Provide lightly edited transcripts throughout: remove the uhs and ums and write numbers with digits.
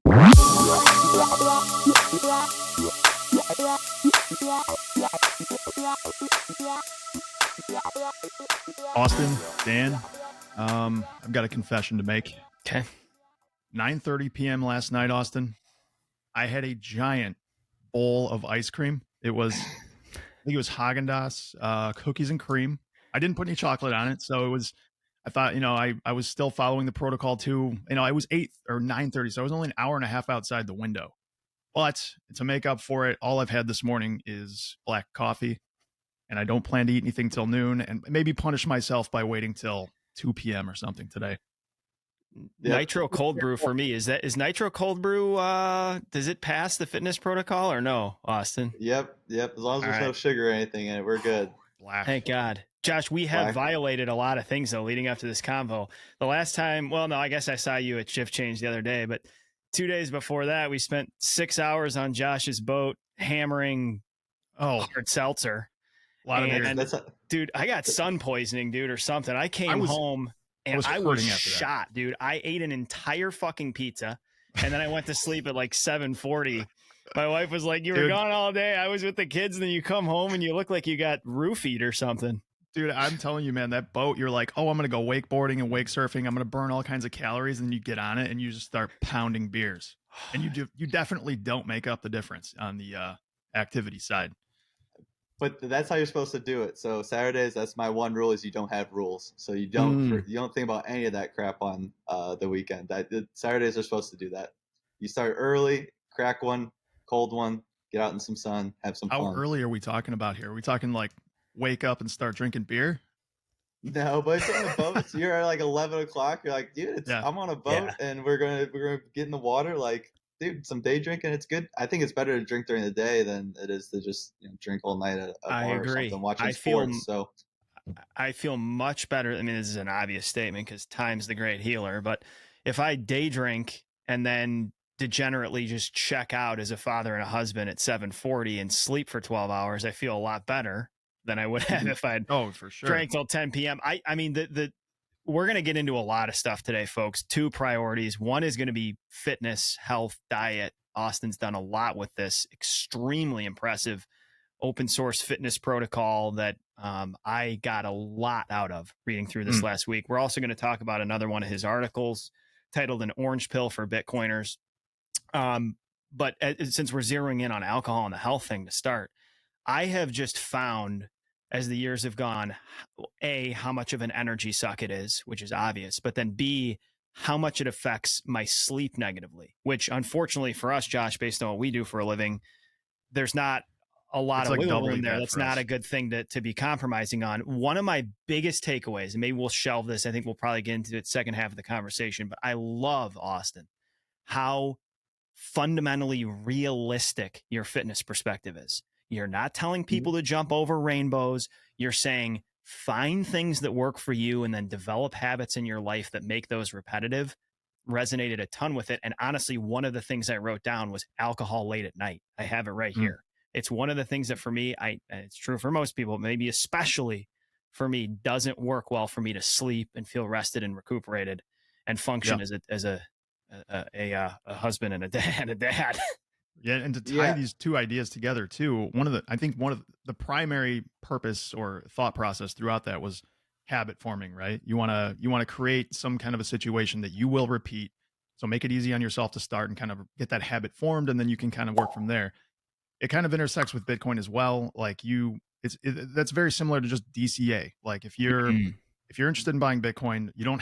Austin, Dan, I've got a confession to make. Okay. 9:30 p.m. last night, Austin, I had a giant bowl of ice cream. I think it was Haagen-Dazs, cookies and cream. I didn't put any chocolate on it, so I thought, I was still following the protocol too. I was 8 or 9:30, so I was only an hour and a half outside the window. But to make up for it, all I've had this morning is black coffee, and I don't plan to eat anything till noon, and maybe punish myself by waiting till 2 p.m. or something today. Yep. Nitro cold brew for me. Is nitro cold brew, does it pass the fitness protocol or no, Austin? Yep. As long as there's no sugar or anything in it, we're good. Black. Thank God. Josh, we have violated a lot of things, though, leading up to this convo. The last time, well, no, I guess I saw you at Shift Change the other day, but 2 days before that, we spent 6 hours on Josh's boat hammering hard seltzer. A lot of dude, I got sun poisoning, dude, or something. I came home and I was shot, dude. I ate an entire fucking pizza, and then I went to sleep at like 7:40. My wife was like, "You were gone all day. I was with the kids, and then you come home and you look like you got roofied or something." Dude, I'm telling you, man, that boat, you're like, oh, I'm going to go wakeboarding and wake surfing. I'm going to burn all kinds of calories. And then you get on it and you just start pounding beers. And you definitely don't make up the difference on the activity side. But that's how you're supposed to do it. So Saturdays, that's my one rule, is you don't have rules. So you don't think about any of that crap on the weekend. Saturdays are supposed to do that. You start early, crack one, cold one, get out in some sun, have some fun. How early are we talking about here? Are we talking like wake up and start drinking beer? No, but it's on the boat. So you're at like 11 o'clock. You're like, dude, I'm on a boat and we're gonna get in the water. Like, dude, some day drinking, it's good. I think it's better to drink during the day than it is to just drink all night at a bar or something, watching sports. So I feel much better. I mean, this is an obvious statement because time's the great healer. But if I day drink and then degenerately just check out as a father and a husband at 7:40 and sleep for 12 hours, I feel a lot better than I would have if I'd for sure drank till 10 p.m. I mean, we're going to get into a lot of stuff today, folks. 2 priorities. One is going to be fitness, health, diet. Austin's done a lot with this extremely impressive open source fitness protocol that I got a lot out of reading through this last week. We're also going to talk about another one of his articles titled An Orange Pill for Bitcoiners. But since we're zeroing in on alcohol and the health thing to start, I have just found as the years have gone, A, how much of an energy suck it is, which is obvious, but then B, how much it affects my sleep negatively, which unfortunately for us, Josh, based on what we do for a living, there's not a lot of wiggle room there. That's not a good thing to be compromising on. One of my biggest takeaways, and maybe we'll shelve this, I think we'll probably get into the second half of the conversation, but I love, Austin, how fundamentally realistic your fitness perspective is. You're not telling people to jump over rainbows. You're saying find things that work for you and then develop habits in your life that make those repetitive. Resonated a ton with it. And honestly, one of the things I wrote down was alcohol late at night. I have it right here. It's one of the things that for me, and it's true for most people, maybe especially for me, doesn't work well for me to sleep and feel rested and recuperated and function as a husband and a dad. Yeah, and to tie these two ideas together too, I think one of the primary purpose or thought process throughout that was habit forming, right? You want to create some kind of a situation that you will repeat. So make it easy on yourself to start and kind of get that habit formed, and then you can kind of work from there. It kind of intersects with Bitcoin as well. Like that's very similar to just DCA. Like if you're interested in buying Bitcoin, you don't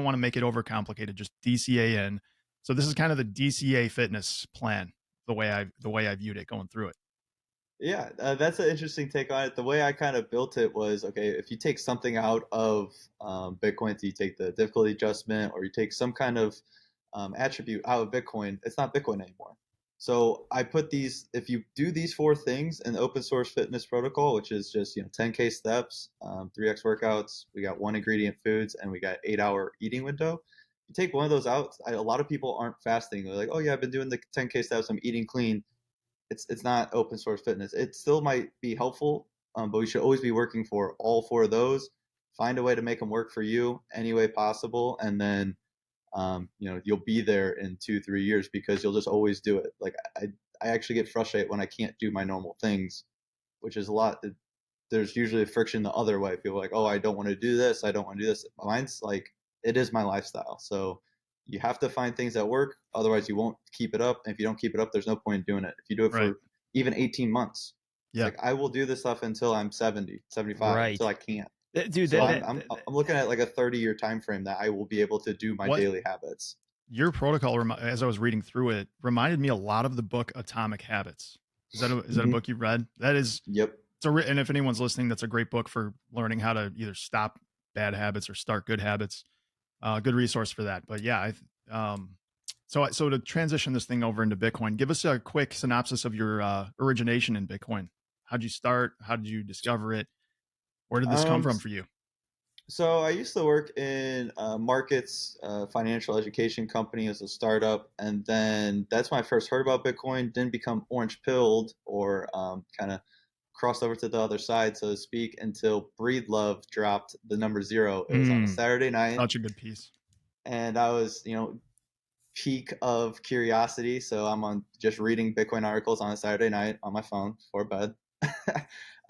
want to make it overcomplicated. Just DCA in. So this is kind of the DCA fitness plan. The way I viewed it going through it. Yeah, that's an interesting take on it. The way I kind of built it was, okay, if you take something out of Bitcoin, so you take the difficulty adjustment or you take some kind of attribute out of Bitcoin, it's not Bitcoin anymore. So I put these, if you do these 4 things in the open source fitness protocol, which is just 10K steps, 3x workouts, we got 1 ingredient foods, and we got 8-hour eating window. You take one of those out, a lot of people aren't fasting. They're like, oh yeah, I've been doing the 10K steps, I'm eating clean. It's not open source fitness. It still might be helpful, but we should always be working for all 4 of those. Find a way to make them work for you any way possible, and then you'll be there in 2-3 years because you'll just always do it. Like I actually get frustrated when I can't do my normal things, which is a lot. There's usually friction the other way. People are like, oh, I don't want to do this. I don't want to do this. Mine's like, it is my lifestyle. So you have to find things that work. Otherwise, you won't keep it up. And if you don't keep it up, there's no point in doing it. If you do it Right. for even 18 months, it's Yeah. like, I will do this stuff until I'm 70, 75, Right. until I can't. Dude, So I'm looking at like a 30-year time frame that I will be able to do my What- daily habits. Your protocol, as I was reading through it, reminded me a lot of the book Atomic Habits. Is that a Mhm. book you've read? That is, Yep. and if anyone's listening, that's a great book for learning how to either stop bad habits or start good habits. Good resource for that. But yeah, so to transition this thing over into Bitcoin, give us a quick synopsis of your origination in Bitcoin. How'd you start? How did you discover it? Where did this come from for you? So I used to work in markets, financial education company as a startup, and then that's when I first heard about Bitcoin. Didn't become orange pilled or kind of crossed over to the other side, so to speak, until Breedlove dropped the number 0. It was on a Saturday night, Such a good piece. and I was, peak of curiosity. So I'm on just reading Bitcoin articles on a Saturday night on my phone before bed.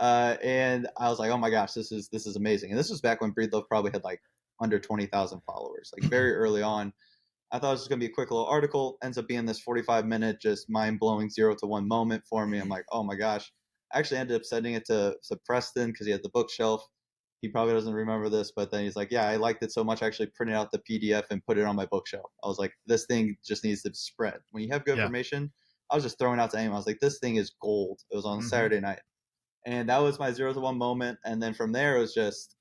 And I was like, oh my gosh, this is amazing. And this was back when Breedlove probably had like under 20,000 followers, like very early on. I thought it was just gonna be a quick little article. Ends up being this 45-minute, just mind blowing 0 to 1 moment for me. I'm like, oh my gosh. I actually ended up sending it to Preston because he had the bookshelf. He probably doesn't remember this, but then he's like, yeah, I liked it so much. I actually printed out the PDF and put it on my bookshelf. I was like, this thing just needs to spread. When you have good information, I was just throwing out to anyone. I was like, this thing is gold. It was on a Saturday night. And that was my 0 to 1 moment. And then from there, it was just,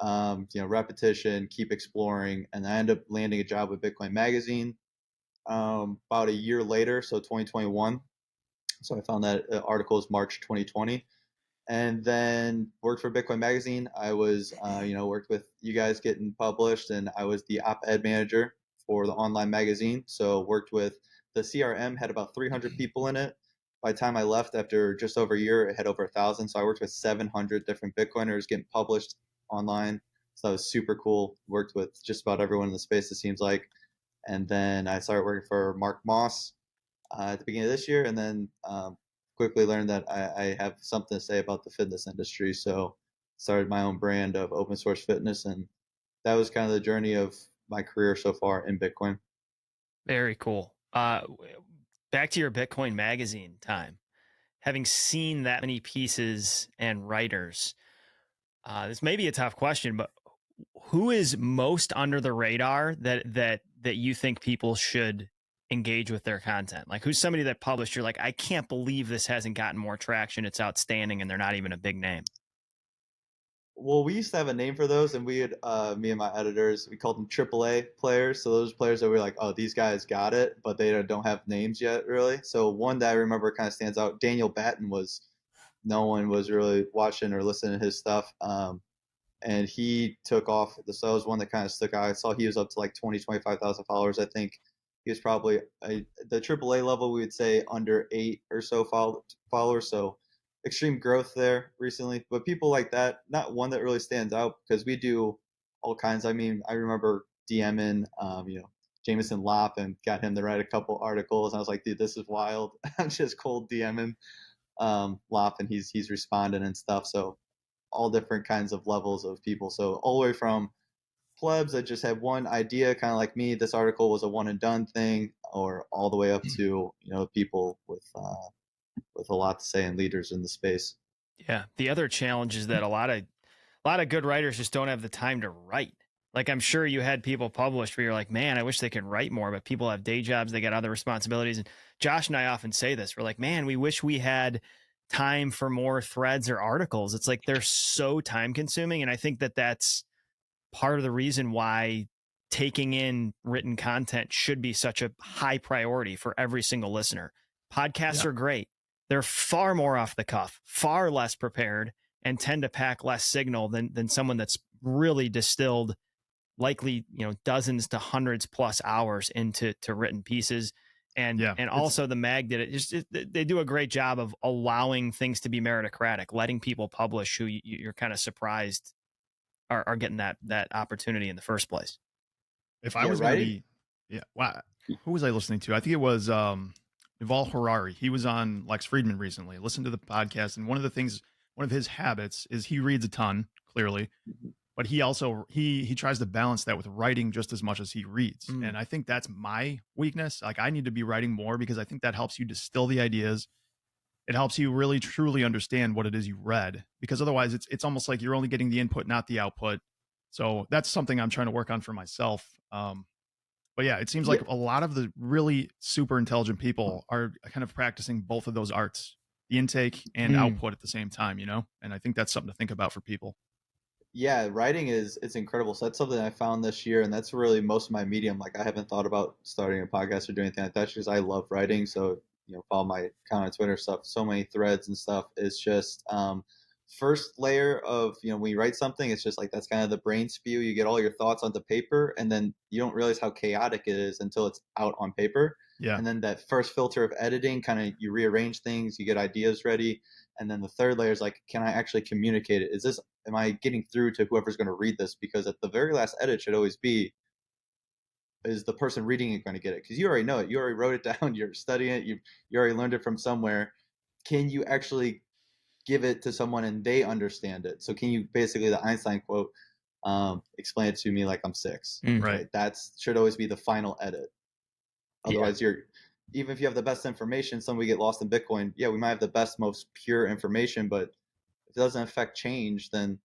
repetition, keep exploring. And I ended up landing a job with Bitcoin Magazine about a year later, so 2021. So I found that article is March 2020. And then worked for Bitcoin Magazine. I was, worked with you guys getting published, and I was the op-ed manager for the online magazine. So worked with the CRM, had about 300 people in it. By the time I left after just over a year, it had over 1,000. So I worked with 700 different Bitcoiners getting published online. So that was super cool. Worked with just about everyone in the space, it seems like. And then I started working for Mark Moss at the beginning of this year, and then quickly learned that I have something to say about the fitness industry. So started my own brand of open source fitness, and that was kind of the journey of my career so far in Bitcoin. Very cool. Back to your Bitcoin Magazine time. Having seen that many pieces and writers, this may be a tough question, but who is most under the radar that you think people should engage with their content? Like, who's somebody that published, you're like, I can't believe this hasn't gotten more traction. It's outstanding, and they're not even a big name. Well, we used to have a name for those, and we had me and my editors, we called them AAA players. So those players that were like, oh, these guys got it, but they don't have names yet, really. So one that I remember kind of stands out. Daniel Batten was, no one was really watching or listening to his stuff. And he took off. So that was one that kind of stuck out. I saw he was up to like 20, 25,000 followers. I think he was probably the AAA level, we would say under 8 or so followers. So extreme growth there recently. But people like that, not one that really stands out because we do all kinds. I mean, I remember DMing, Jameson Lopp and got him to write a couple articles. And I was like, dude, this is wild. I'm just cold DMing Lopp, and he's responding and stuff. So all different kinds of levels of people. So all the way from plebs that just had one idea, kind of like me, this article was a one and done thing, or all the way up to people with a lot to say and leaders in the space. Yeah, the other challenge is that a lot of good writers just don't have the time to write. Like, I'm sure you had people published where you're like, man, I wish they could write more, but people have day jobs, they got other responsibilities. And Josh and I often say this, we're like, man, we wish we had time for more threads or articles. It's like they're so time consuming. And I think that that's part of the reason why taking in written content should be such a high priority for every single listener. Podcasts are great. They're far more off the cuff, far less prepared, and tend to pack less signal than someone that's really distilled likely, dozens to hundreds plus hours into written pieces. And also the mag did it. They do a great job of allowing things to be meritocratic, letting people publish who you're kind of surprised are getting that opportunity in the first place. If I Yeah, was going to writing. be, yeah, wow, who was I listening to? I think it was Yuval Harari. He was on Lex Friedman recently. I listened to the podcast, and one of the things, one of his habits is he reads a ton, clearly, Mhm. but he also he tries to balance that with writing just as much as he reads. Mm. And I think that's my weakness. Like I need to be writing more because I think that helps you distill the ideas. It helps you really truly understand what it is you read, because otherwise it's almost like you're only getting the input, not the output. So that's something I'm trying to work on for myself. But yeah, it seems Yeah, like a lot of the really super intelligent people are kind of practicing both of those arts, the intake and output at the same time, you know? And I think that's something to think about for people. yeah, writing is it's incredible. So that's something I found this year, and that's really most of my medium. Like I haven't thought about starting a podcast or doing anything like that because I love writing. So follow my account on Twitter stuff. So many threads and stuff. It's just first layer of when you write something, it's just like that's kind of the brain spew. You get all your thoughts onto paper, and then you don't realize how chaotic it is until it's out on paper. Yeah. And then that first filter of editing, kind of you rearrange things, you get ideas ready, and then the third layer is like, can I actually communicate it? Am I getting through to whoever's going to read this? Because at the very last edit should always be, is the person reading it going to get it? Because you already know it. You already wrote it down. You're studying it. You already learned it from somewhere. Can you actually give it to someone and they understand it? So can you basically the Einstein quote, explain it to me like I'm six? Right. That should always be the final edit. Yeah. Otherwise, even if you have the best information, some we get lost in Bitcoin. Yeah, we might have the best, most pure information, but if it doesn't affect change, then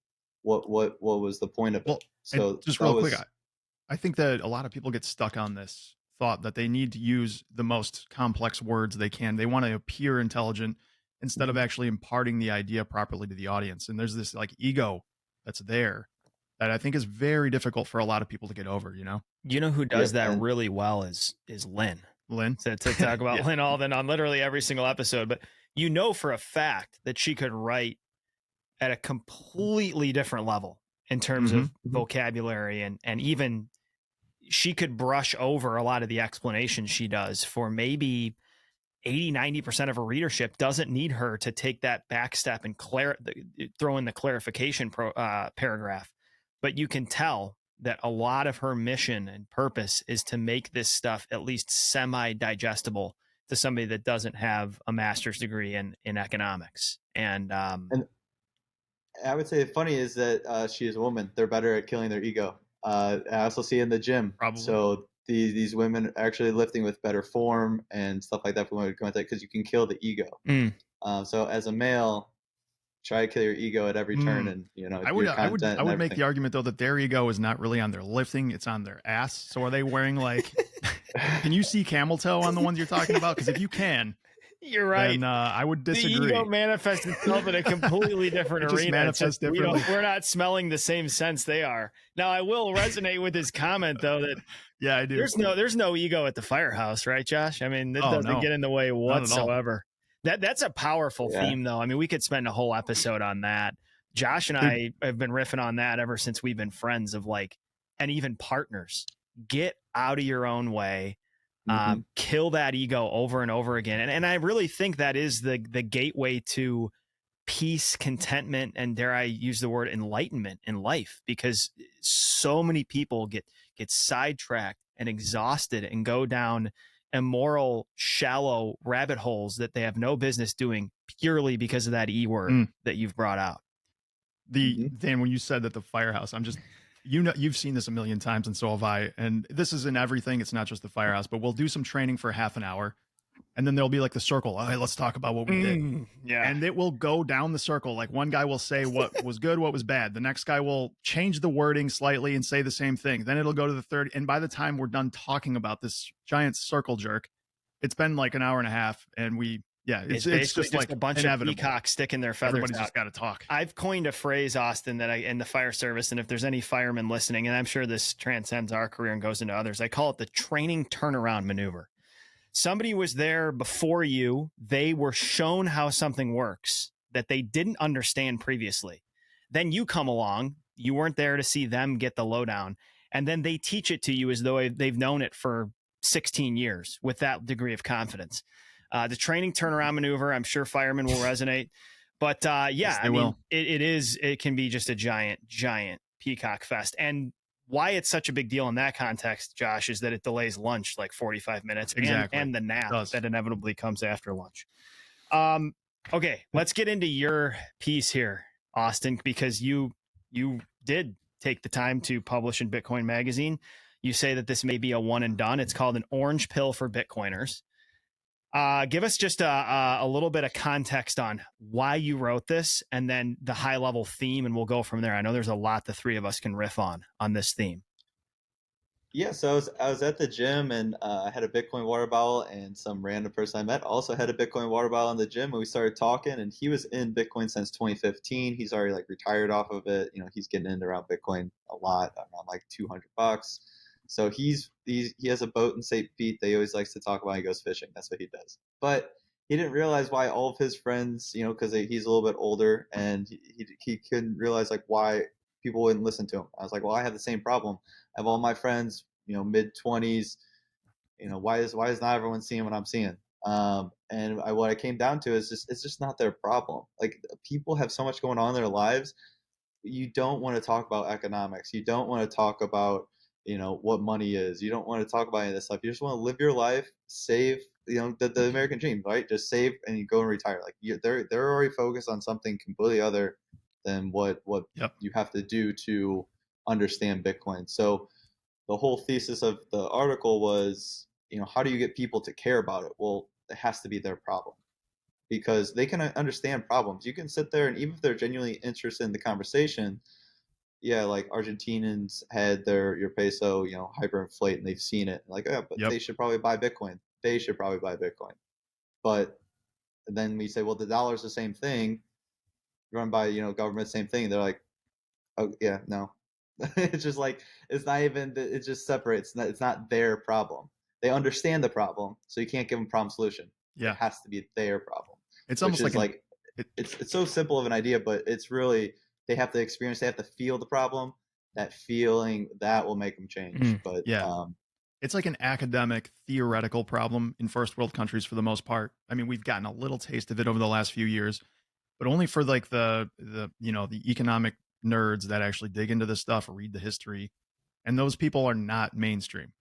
what was the point of it? Well, and So just that real quick, was I think that a lot of people get stuck on this thought that they need to use the most complex words they can. They want to appear intelligent instead of actually imparting the idea properly to the audience. And there's this like ego that's there that I think is very difficult for a lot of people to get over, you know? You know who does Yep, that and really well is Lynn. Lynn. To talk about Yeah. Lynn Alden on literally every single episode, but you know for a fact that she could write at a completely different level in terms of vocabulary and even she could brush over a lot of the explanations she does for maybe 80-90% of her readership doesn't need her to take that back step and throw in the clarification paragraph. But you can tell that a lot of her mission and purpose is to make this stuff at least semi-digestible to somebody that doesn't have a master's degree in economics. And I would say the funny is that she is a woman. They're better at killing their ego. I also see in the gym. Probably. So these women are actually lifting with better form and stuff like that. Because you can kill the ego. So as a male, try to kill your ego at every turn, and I would make the argument though that their ego is not really on their lifting; it's on their ass. So are they wearing like? Can you see camel toe on the ones you're talking about? Because if you can, you're right. Then I would disagree. The ego manifests itself in a completely different arena. Just manifests differently. We're not smelling the same sense they are. Now, I will resonate with his comment though that yeah, I do. There's no ego at the firehouse, right, Josh? I mean, it doesn't get in the way whatsoever. That's a powerful theme, though. I mean, we could spend a whole episode on that. Josh and I have been riffing on that ever since we've been friends of like, and even partners. Get out of your own way. Kill that ego over and over again. And I really think that is the gateway to peace, contentment, and dare I use the word enlightenment in life, because so many people get sidetracked and exhausted and go down immoral, shallow rabbit holes that they have no business doing purely because of that E word that you've brought out. Dan, when you said that the firehouse, I'm just, you've seen this a million times and so have I, and this is in everything. It's not just the firehouse, but we'll do some training for half an hour and then there'll be like the circle. All right, let's talk about what we did. Yeah. And it will go down the circle. Like one guy will say what was good, what was bad. The next guy will change the wording slightly and say the same thing. Then it'll go to the third. And by the time we're done talking about this giant circle jerk, it's been like an hour and a half. And it's just like a bunch inevitable. of peacocks sticking their feathers Everybody's out. just got to talk. I've coined a phrase, Austin, that in the fire service, and if there's any firemen listening, and I'm sure this transcends our career and goes into others, I call it the training turnaround maneuver. Somebody was there before you. They were shown how something works that they didn't understand previously. Then you come along. You weren't there to see them get the lowdown. And then they teach it to you as though they've known it for 16 years with that degree of confidence. The training turnaround maneuver, I'm sure firemen will resonate. But yes, I mean, it can be just a giant peacock fest. And why it's such a big deal in that context, Josh, is that it delays lunch like 45 minutes Exactly. and the It nap does. that inevitably comes after lunch. Okay, let's get into your piece here, Austin, because you did take the time to publish in Bitcoin Magazine. You say that this may be a one and done. It's called An Orange Pill for Bitcoiners. Give us just a little bit of context on why you wrote this and then the high level theme, and we'll go from there. I know there's a lot the three of us can riff on this theme. Yeah, so I was at the gym and I had a Bitcoin water bottle, and some random person I met also had a Bitcoin water bottle in the gym, and we started talking. And he was in Bitcoin since 2015. He's already like retired off of it. You know, he's getting into around Bitcoin a lot, around like $200. So he has a boat in St. Pete that he always likes to talk about. He goes fishing. That's what he does. But he didn't realize why all of his friends, you know, because he's a little bit older, and he couldn't realize like why people wouldn't listen to him. I was like, well, I have the same problem. I have all my friends, you know, mid-20s. You know, why is not everyone seeing what I'm seeing? And what I came down to is it's just not their problem. Like, people have so much going on in their lives. You don't want to talk about economics. You don't want to talk about, you know, what money is. You don't want to talk about any of this stuff. You just want to live your life, save. You know, the American dream, right? Just save and you go and retire. Like, they're already focused on something completely other than what Yep. you have to do to understand Bitcoin. So the whole thesis of the article was, you know, how do you get people to care about it? Well, it has to be their problem, because they can understand problems. You can sit there, and even if they're genuinely interested in the conversation, yeah, like Argentinians had your peso, you know, hyperinflate, and they've seen it. Like, yeah, but Yep. they should probably buy Bitcoin. They should probably buy Bitcoin. But then we say, well, the dollar's the same thing, run by, you know, government, same thing. They're like, oh yeah, no. It's just like, it's not even, it just separates. It's not their problem. They understand the problem, so you can't give them problem solution. Yeah. It has to be their problem. It's Which almost is like it's so simple of an idea, but it's really, they have to experience, they have to feel the problem. That feeling, that will make them change. But yeah. It's like an academic theoretical problem in first world countries for the most part. I mean, we've gotten a little taste of it over the last few years, but only for like the you know, the economic nerds that actually dig into this stuff or read the history. And those people are not mainstream.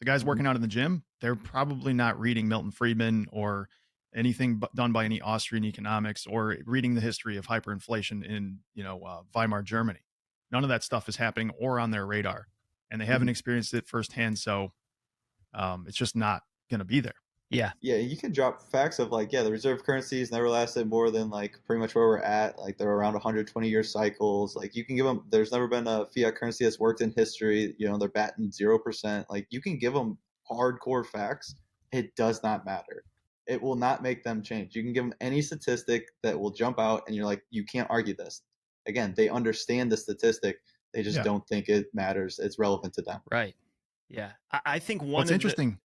The guys working out in the gym, they're probably not reading Milton Friedman or anything done by any Austrian economics or reading the history of hyperinflation in, you know, Weimar Germany. None of that stuff is happening or on their radar, and they haven't experienced it firsthand. So it's just not going to be there. Yeah. Yeah, you can drop facts of like, yeah, the reserve currencies never lasted more than like pretty much where we're at. Like, they're around 120-year cycles. Like, you can give them, there's never been a fiat currency that's worked in history. You know, they're batting 0%. Like, you can give them hardcore facts. It does not matter. It will not make them change. You can give them any statistic that will jump out, and you're like, you can't argue this. Again, they understand the statistic. They just don't think it matters. It's relevant to them. Right. Yeah. I think what's interesting.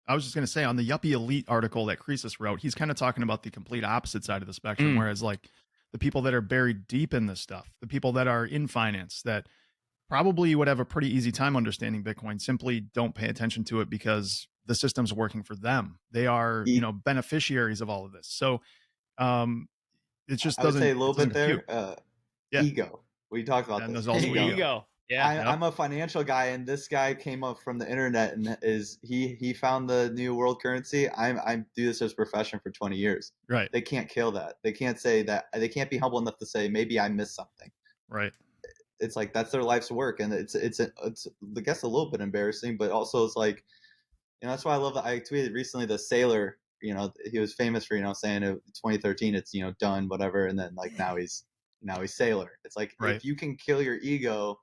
I was just going to say, on the Yuppie Elite article that Croesus wrote, he's kind of talking about the complete opposite side of the spectrum, whereas like the people that are buried deep in this stuff, the people that are in finance that probably would have a pretty easy time understanding Bitcoin, simply don't pay attention to it because the system's working for them. They are, you know, beneficiaries of all of this. So it just doesn't. I would say a little bit there. Ego. We talked about and this. There's also ego. Yeah, I'm a financial guy, and this guy came up from the internet, and he found the new world currency. I do this as a profession for 20 years. Right. They can't kill that. They can't say that. They can't be humble enough to say maybe I missed something. Right. It's like that's their life's work, and it's I guess a little bit embarrassing, but also it's like, you know, that's why I love that. I tweeted recently the sailor. You know, he was famous for, you know, saying 2013 it's, you know, done, whatever, and then like now he's sailor. It's like, if you can kill your ego,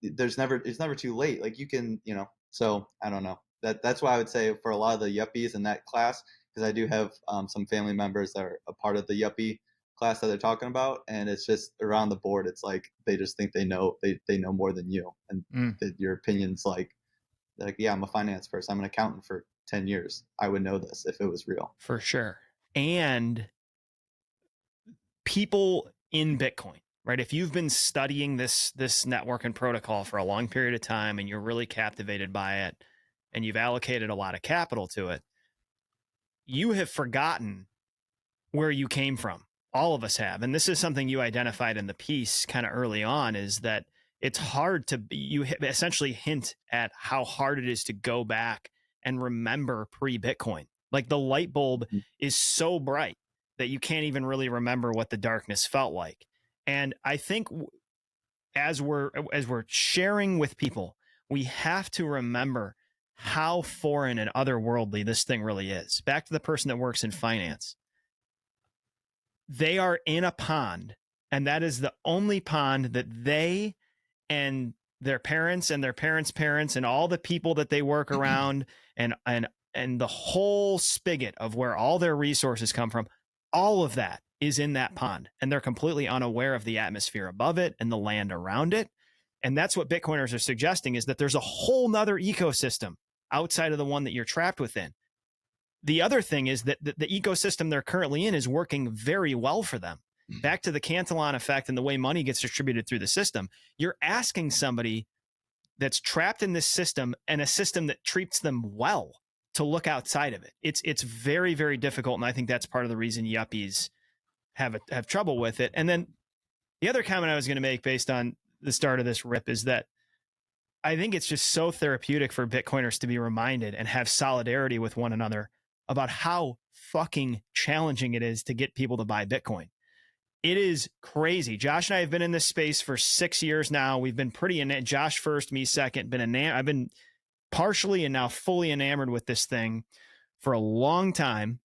it's never too late. Like, you can, you know. So I don't know. That's why I would say for a lot of the yuppies in that class, because I do have some family members that are a part of the yuppie class that they're talking about, and it's just around the board. It's like they just think they know more than you, and that your opinion's like yeah, I'm a finance person. I'm an accountant for 10 years. I would know this if it was real. For sure. And people in Bitcoin, right? If you've been studying this network and protocol for a long period of time and you're really captivated by it and you've allocated a lot of capital to it, you have forgotten where you came from. All of us have. And this is something you identified in the piece kind of early on, is that it's hard to you essentially hint at how hard it is to go back and remember pre-Bitcoin. Like the light bulb is so bright that you can't even really remember what the darkness felt like. And I think as we're sharing with people, we have to remember how foreign and otherworldly this thing really is. Back to the person that works in finance. They are in a pond, and that is the only pond that they and their parents and their parents' parents and all the people that they work around and the whole spigot of where all their resources come from, all of that is in that pond, and they're completely unaware of the atmosphere above it and the land around it. And that's what Bitcoiners are suggesting, is that there's a whole nother ecosystem outside of the one that you're trapped within. The other thing is that the ecosystem they're currently in is working very well for them. Back to the Cantillon effect and the way money gets distributed through the system, you're asking somebody that's trapped in this system and a system that treats them well to look outside of it. It's very, very difficult. And I think that's part of the reason yuppies have trouble with it. And then the other comment I was going to make based on the start of this rip is that I think it's just so therapeutic for Bitcoiners to be reminded and have solidarity with one another about how fucking challenging it is to get people to buy Bitcoin. It is crazy. Josh and I have been in this space for 6 years now. We've been pretty Josh first, me second. I've been partially and now fully enamored with this thing for a long time.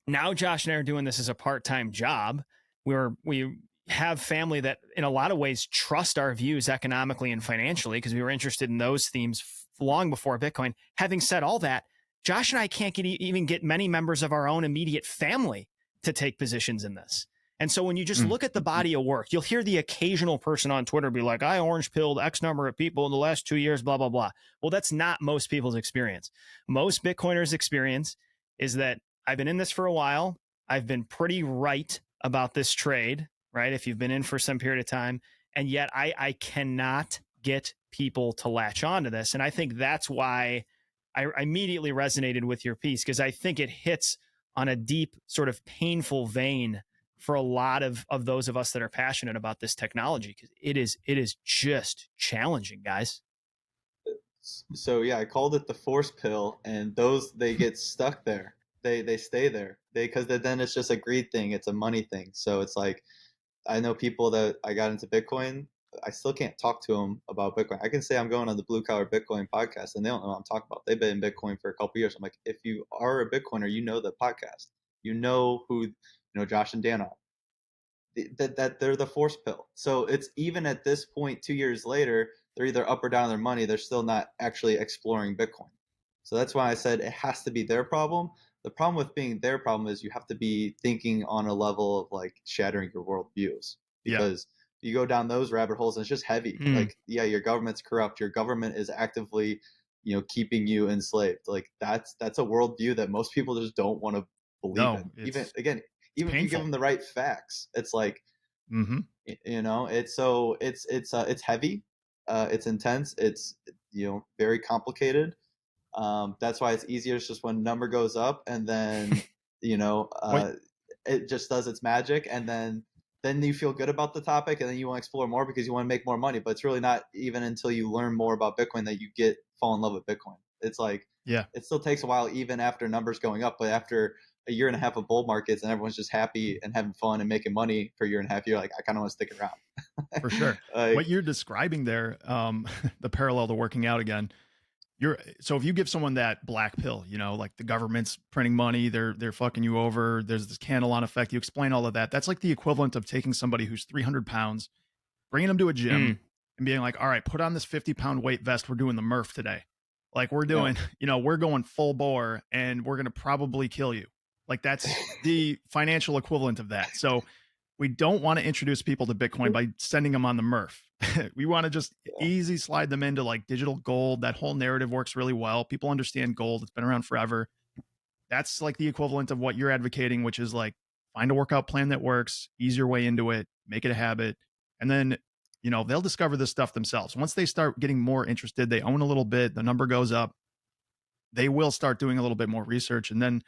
Now Josh and I are doing this as a part-time job. We have family that in a lot of ways trust our views economically and financially because we were interested in those themes long before Bitcoin. Having said all that, Josh and I can't even get many members of our own immediate family to take positions in this. And so when you just look at the body of work, you'll hear the occasional person on Twitter be like, I orange pilled X number of people in the last 2 years, blah, blah, blah. Well, that's not most people's experience. Most Bitcoiners' experience is that I've been in this for a while. I've been pretty right about this trade, right? If you've been in for some period of time, and yet I cannot get people to latch onto this. And I think that's why I immediately resonated with your piece, because I think it hits on a deep sort of painful vein for a lot of those of us that are passionate about this technology, because it is just challenging, guys. So yeah, I called it the force pill, and they get stuck there. They stay there. Because then it's just a greed thing. It's a money thing. So it's like, I know people that I got into Bitcoin. I still can't talk to them about Bitcoin. I can say I'm going on the Blue Collar Bitcoin podcast, and they don't know what I'm talking about. They've been in Bitcoin for a couple years. I'm like, if you are a Bitcoiner, you know the podcast. You know who Josh and Dan are. That they're the force pill. So it's even at this point, 2 years later, they're either up or down their money. They're still not actually exploring Bitcoin. So that's why I said it has to be their problem. The problem with being their problem is you have to be thinking on a level of like shattering your worldviews, because you go down those rabbit holes and it's just heavy. Like, yeah, your government's corrupt. Your government is actively, keeping you enslaved. Like that's a worldview that most people just don't want to believe in. Even if you give them the right facts, it's like, it's heavy, it's intense, it's very complicated. That's why it's easier. It's just when number goes up, and then it just does its magic, and then you feel good about the topic, and then you want to explore more because you want to make more money. But it's really not even until you learn more about Bitcoin that you fall in love with Bitcoin. It's like, it still takes a while, even after numbers going up. But after a year and a half of bull markets and everyone's just happy and having fun and making money for a year and a half, you're like, I kind of want to stick around. For sure. What you're describing there, the parallel to working out again, so if you give someone that black pill, like the government's printing money, they're fucking you over, there's this Cantillon effect, you explain all of that. That's like the equivalent of taking somebody who's 300 pounds, bringing them to a gym and being like, all right, put on this 50-pound weight vest. We're doing the Murph today. Like we're doing, we're going full bore and we're going to probably kill you. Like that's the financial equivalent of that. So we don't want to introduce people to Bitcoin by sending them on the Murph. We want to just easy slide them into like digital gold. That whole narrative works really well. People understand gold. It's been around forever. That's like the equivalent of what you're advocating, which is like find a workout plan that works, ease your way into it, make it a habit. And then, they'll discover this stuff themselves. Once they start getting more interested, they own a little bit, the number goes up, they will start doing a little bit more research. And then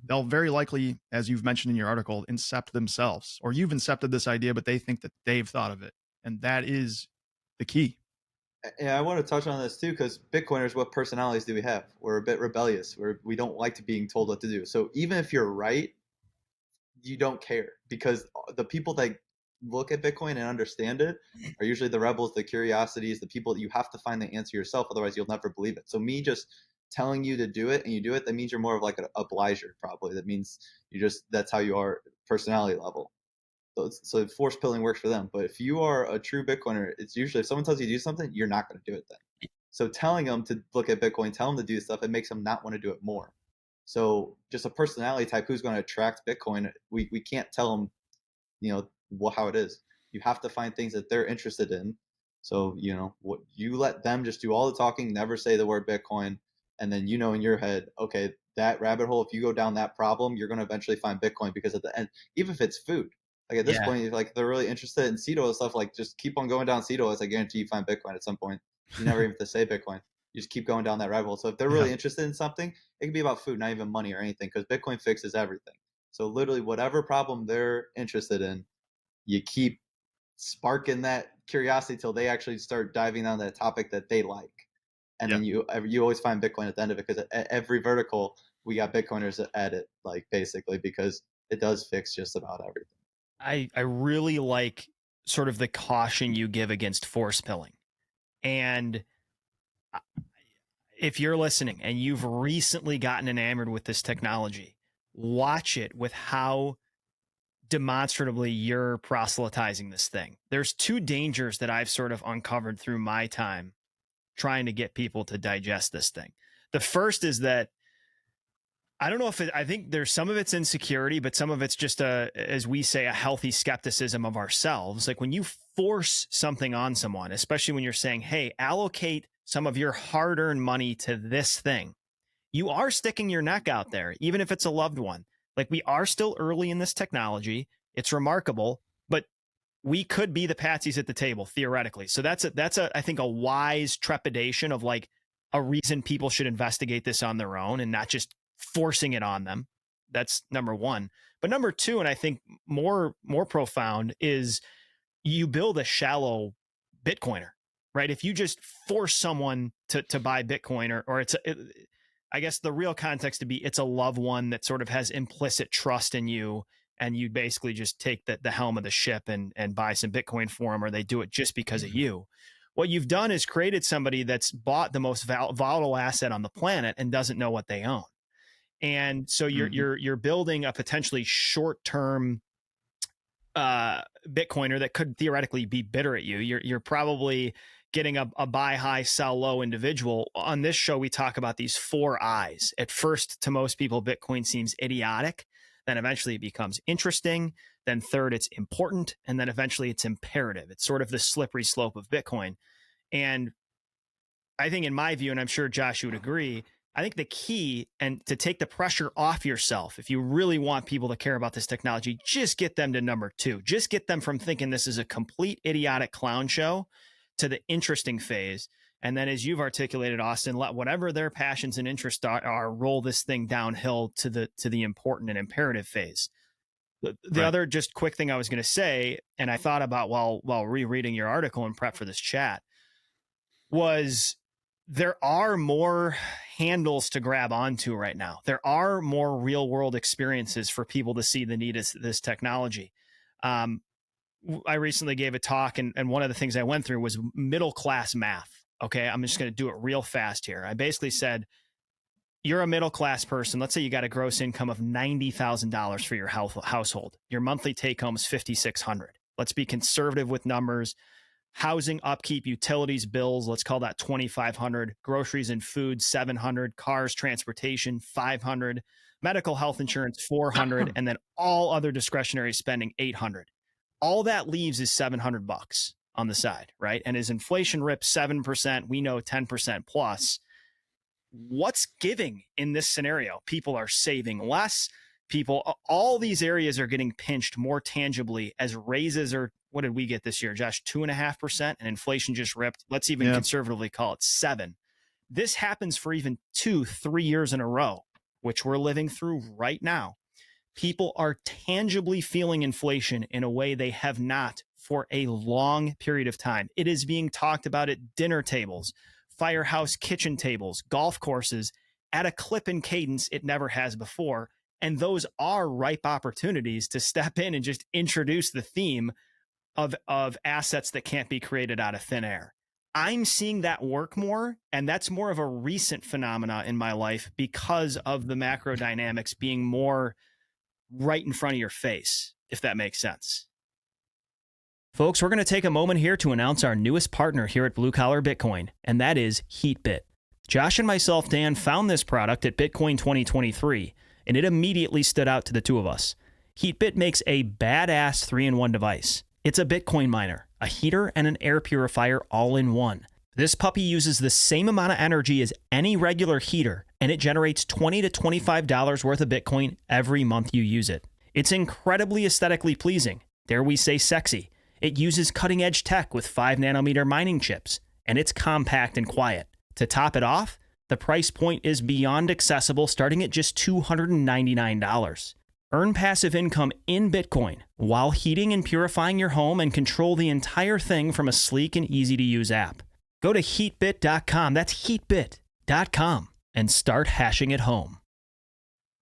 they'll very likely, as you've mentioned in your article, incept themselves, or you've incepted this idea, but they think that they've thought of it. And that is the key. Yeah, I want to touch on this too, because Bitcoiners, what personalities do we have? We're a bit rebellious. We don't like to being told what to do. So even if you're right, you don't care, because the people that look at Bitcoin and understand it are usually the rebels, the curiosities, the people that you have to find the answer yourself. Otherwise, you'll never believe it. So me just telling you to do it and you do it, that means you're more of like an obliger, probably. That means that's how you are, personality level. So force pilling works for them. But if you are a true Bitcoiner, it's usually if someone tells you to do something, you're not going to do it then. So telling them to look at Bitcoin, tell them to do stuff, it makes them not want to do it more. So just a personality type who's going to attract Bitcoin, we can't tell them, how it is. You have to find things that they're interested in. So what you let them just do all the talking, never say the word Bitcoin, and then in your head, okay, that rabbit hole. If you go down that problem, you're going to eventually find Bitcoin, because at the end, even if it's food, like at this point, if like they're really interested in seed oil stuff, like just keep on going down seed oils. I guarantee you find Bitcoin at some point. You never even have to say Bitcoin. You just keep going down that rabbit hole. So if they're really interested in something, it can be about food, not even money or anything, because Bitcoin fixes everything. So literally, whatever problem they're interested in, you keep sparking that curiosity till they actually start diving on that topic that they like, and then you always find Bitcoin at the end of it, because at every vertical we got Bitcoiners at it, like basically, because it does fix just about everything. I really like sort of the caution you give against force pilling. And if you're listening and you've recently gotten enamored with this technology, watch it with how demonstrably you're proselytizing this thing. There's two dangers that I've sort of uncovered through my time trying to get people to digest this thing. The first is that I don't know if I think there's some of it's insecurity, but some of it's just as we say, a healthy skepticism of ourselves. Like when you force something on someone, especially when you're saying, hey, allocate some of your hard-earned money to this thing, you are sticking your neck out there, even if it's a loved one. Like we are still early in this technology. It's remarkable, but we could be the patsies at the table theoretically. So that's I think a wise trepidation of like a reason people should investigate this on their own and not just forcing it on them. That's number one. But number two, and I think more profound, is you build a shallow Bitcoiner, right? If you just force someone to buy Bitcoin, or I guess the real context to be, it's a loved one that sort of has implicit trust in you, and you basically just take the helm of the ship and buy some Bitcoin for them, or they do it just because of you. What you've done is created somebody that's bought the most volatile asset on the planet and doesn't know what they own. And so you're building a potentially short-term Bitcoiner that could theoretically be bitter at you. You're probably getting a buy high, sell low individual. On this show, we talk about these 4 I's. At first, to most people, Bitcoin seems idiotic. Then eventually it becomes interesting. Then third, it's important. And then eventually it's imperative. It's sort of the slippery slope of Bitcoin. And I think in my view, and I'm sure Josh would agree, I think the key, and to take the pressure off yourself, if you really want people to care about this technology, just get them to number 2. Just get them from thinking this is a complete idiotic clown show to the interesting phase. And then, as you've articulated, Austin, let whatever their passions and interests are roll this thing downhill to the important and imperative phase. The other just quick thing I was going to say, and I thought about while rereading your article and prep for this chat, was there are more handles to grab onto right now. There are more real world experiences for people to see the need of this technology. I recently gave a talk, and one of the things I went through was middle class math. Okay, I'm just going to do it real fast here. I basically said, you're a middle class person. Let's say you got a gross income of $90,000 for your household. Your monthly take home is $5,600. Let's be conservative with numbers. Housing, upkeep, utilities, bills, let's call that $2,500. Groceries and food, $700. Cars, transportation, $500. Medical health insurance, $400. And then all other discretionary spending, $800. All that leaves is $700 on the side, right? And as inflation rips 7%, we know 10% plus. What's giving in this scenario? People are saving less. All these areas are getting pinched more tangibly as raises are. What did we get this year, Josh? 2.5%, and inflation just ripped. Let's even conservatively call it 7%. This happens for even 2-3 years in a row, which we're living through right now. People are tangibly feeling inflation in a way they have not for a long period of time. It is being talked about at dinner tables, firehouse kitchen tables, golf courses at a clip and cadence it never has before. And those are ripe opportunities to step in and just introduce the theme of assets that can't be created out of thin air. I'm seeing that work more, and that's more of a recent phenomena in my life because of the macro dynamics being more right in front of your face, if that makes sense. Folks, we're going to take a moment here to announce our newest partner here at Blue Collar Bitcoin, and that is Heatbit. Josh and myself, Dan, found this product at Bitcoin 2023, and it immediately stood out to the two of us. Heatbit makes a badass 3-in-1 device. It's a Bitcoin miner, a heater, and an air purifier all in one. This puppy uses the same amount of energy as any regular heater, and it generates $20 to $25 worth of Bitcoin every month you use it. It's incredibly aesthetically pleasing. Dare we say sexy. It uses cutting-edge tech with 5-nanometer mining chips, and it's compact and quiet. To top it off, the price point is beyond accessible, starting at just $299. Earn passive income in Bitcoin while heating and purifying your home and control the entire thing from a sleek and easy-to-use app. Go to heatbit.com, that's heatbit.com, and start hashing at home.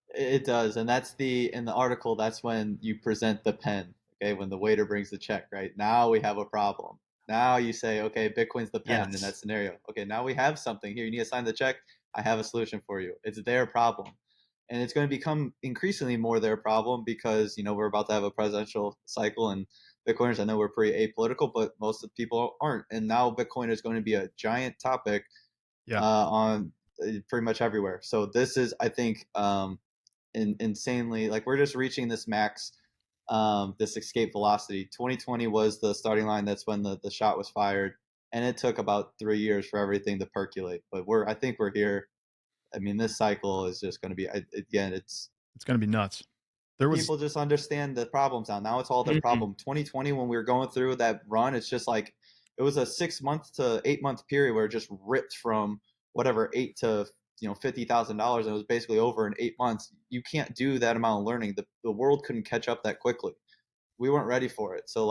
It does, and that's in the article, that's when you present the pen, okay, when the waiter brings the check, right? Now we have a problem. Now you say, okay, Bitcoin's the pen in that scenario. Okay, now we have something here. You need to sign the check. I have a solution for you. It's their problem. And it's going to become increasingly more their problem because, we're about to have a presidential cycle, and Bitcoiners, I know we're pretty apolitical, but most of the people aren't. And now Bitcoin is going to be a giant topic on pretty much everywhere. So this is, I think, insanely, like, we're just reaching this max, this escape velocity. 2020 was the starting line. That's when the shot was fired. And it took about 3 years for everything to percolate. But I think we're here. I mean, this cycle is just going to be, again, it's going to be nuts. People just understand the problems now. Now it's all their problem. 2020, when we were going through that run, it's just like, it was a 6-month to 8-month period where it just ripped from whatever, $8 to $50,000. And it was basically over in 8 months. You can't do that amount of learning. The world couldn't catch up that quickly. We weren't ready for it. So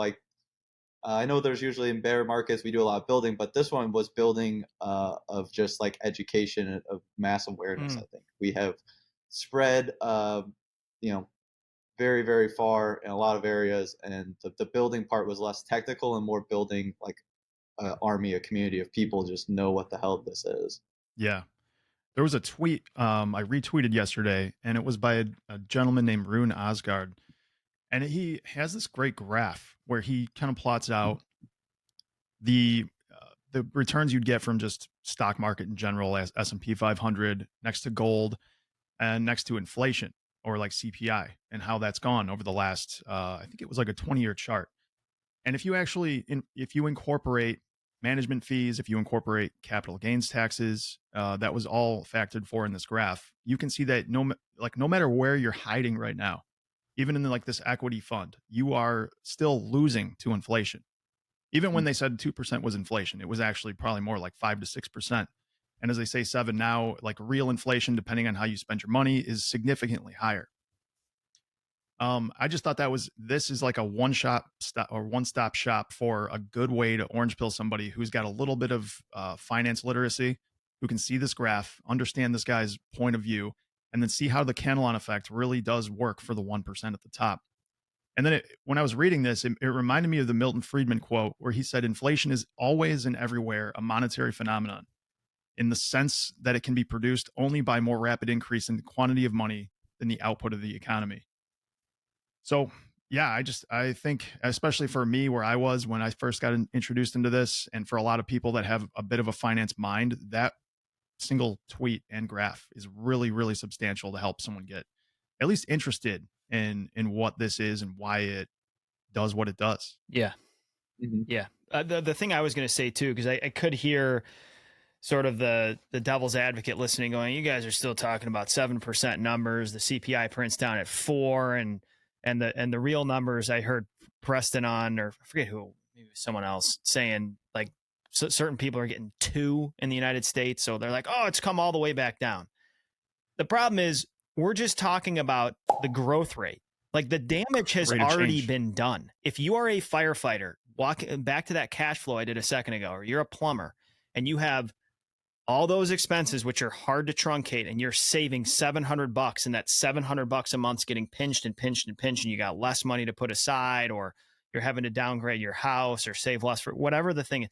I know there's usually in bear markets, we do a lot of building, but this one was building of just like education, of mass awareness. I think we have spread, very, very far in a lot of areas. And the building part was less technical and more building like an army, a community of people just know what the hell this is. Yeah. There was a tweet I retweeted yesterday, and it was by a gentleman named Rune Osgard. And he has this great graph where he kind of plots out the returns you'd get from just stock market in general, as S&P 500 next to gold and next to inflation, or like CPI, and how that's gone over the last, I think it was like a 20-year chart. And if you actually, if you incorporate management fees, if you incorporate capital gains taxes, that was all factored for in this graph, you can see that no matter where you're hiding right now, even in this equity fund, you are still losing to inflation. Even when they said 2% was inflation, it was actually probably more like 5 to 6%. And as they say, 7 now, like real inflation, depending on how you spend your money, is significantly higher. I just thought this is like a one-stop shop for a good way to orange pill somebody who's got a little bit of finance literacy, who can see this graph, understand this guy's point of view, and then see how the Cantillon effect really does work for the 1% at the top. And then when I was reading this, it reminded me of the Milton Friedman quote where he said, inflation is always and everywhere a monetary phenomenon, in the sense that it can be produced only by more rapid increase in the quantity of money than the output of the economy. So, yeah, I think, especially for me, where I was when I first got introduced into this, and for a lot of people that have a bit of a finance mind, that single tweet and graph is really, really substantial to help someone get at least interested in what this is and why it does what it does. Yeah. Mm-hmm. Yeah. The thing I was going to say too, because I could hear sort of the devil's advocate listening going, you guys are still talking about 7% numbers. The CPI prints down at 4%, and the real numbers, I heard Preston on, or I forget who, maybe someone else, saying like certain people are getting 2 in the United States. So they're like, oh, it's come all the way back down. The problem is we're just talking about the growth rate. Like the damage has already been done. If you are a firefighter, walk back to that cash flow I did a second ago, or you're a plumber and you have all those expenses, which are hard to truncate, and you're saving $700, and that $700 a month's getting pinched and pinched and pinched, and you got less money to put aside, or you're having to downgrade your house or save less for whatever the thing is.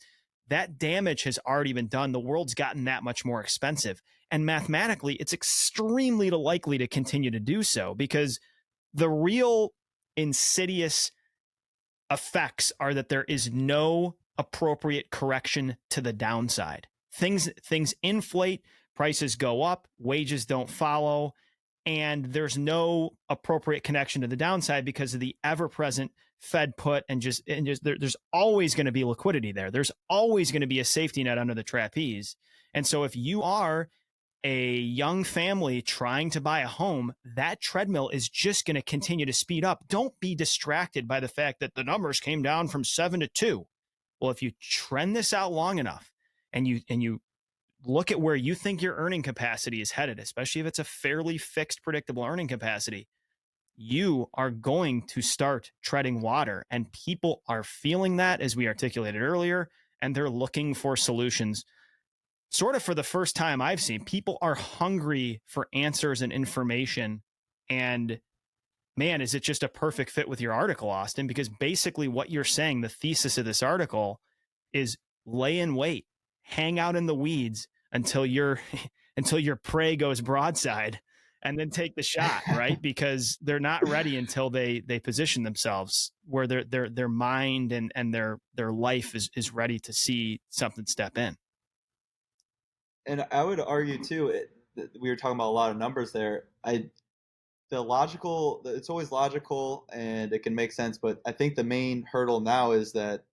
That damage has already been done. The world's gotten that much more expensive. And mathematically, it's extremely likely to continue to do so, because the real insidious effects are that there is no appropriate correction to the downside. Things inflate, prices go up, wages don't follow, and there's no appropriate connection to the downside because of the ever-present Fed put and there's always going to be liquidity there. There's always going to be a safety net under the trapeze. And so if you are a young family trying to buy a home, that treadmill is just going to continue to speed up. Don't be distracted by the fact that the numbers came down from 7 to 2. Well, if you trend this out long enough and you look at where you think your earning capacity is headed, especially if it's a fairly fixed, predictable earning capacity, you are going to start treading water. And people are feeling that, as we articulated earlier, and they're looking for solutions. Sort of for the first time I've seen, people are hungry for answers and information. And man, is it just a perfect fit with your article, Austin? Because basically what you're saying, the thesis of this article is lay in wait, hang out in the weeds until your prey goes broadside, and then take the shot, right? Because they're not ready until they position themselves where their mind and their life is ready to see something step in. And I would argue too, we were talking about a lot of numbers there. It's always logical and it can make sense, but I think the main hurdle now is that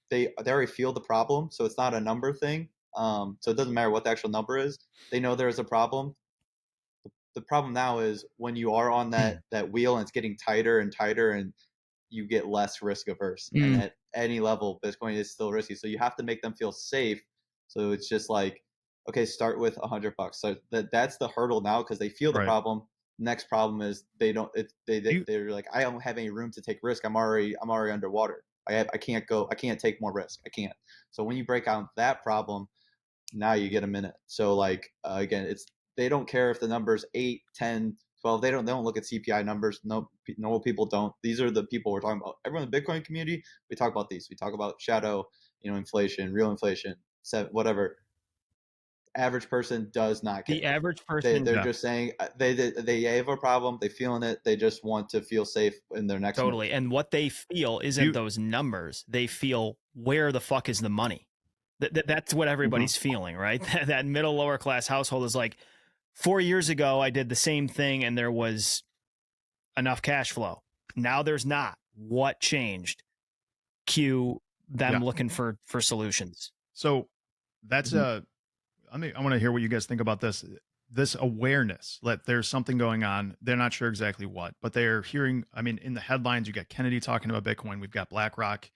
they already feel the problem, so it's not a number thing. So it doesn't matter what the actual number is. They know there is a problem. The problem now is when you are on that wheel and it's getting tighter and tighter, and you get less risk averse. And at any level, Bitcoin is still risky. So you have to make them feel safe. So it's just like, okay, start with $100. So that's the hurdle now, because they feel the problem. Next problem is they're like, I don't have any room to take risk. I'm already underwater. I can't take more risk. I can't. So when you break out that problem, now you get a minute. So like again, they don't care if the number's 8, 10, 12. They don't look at CPI numbers. No, normal people don't. These are the people we're talking about. Everyone in the Bitcoin community, we talk about these. We talk about shadow, inflation, real inflation, whatever. Average person does not care. The average person, they're just saying they have a problem. They feeling it. They just want to feel safe in their next totally move. And what they feel isn't those numbers. They feel, where the fuck is the money? That's what everybody's feeling, right? That middle lower class household is like, 4 years ago I did the same thing and there was enough cash flow. Now there's not. What changed? Cue them looking for solutions. So that's I want to hear what you guys think about this awareness that there's something going on. They're not sure exactly what, but they're hearing, in the headlines, you got Kennedy talking about Bitcoin. We've got BlackRock,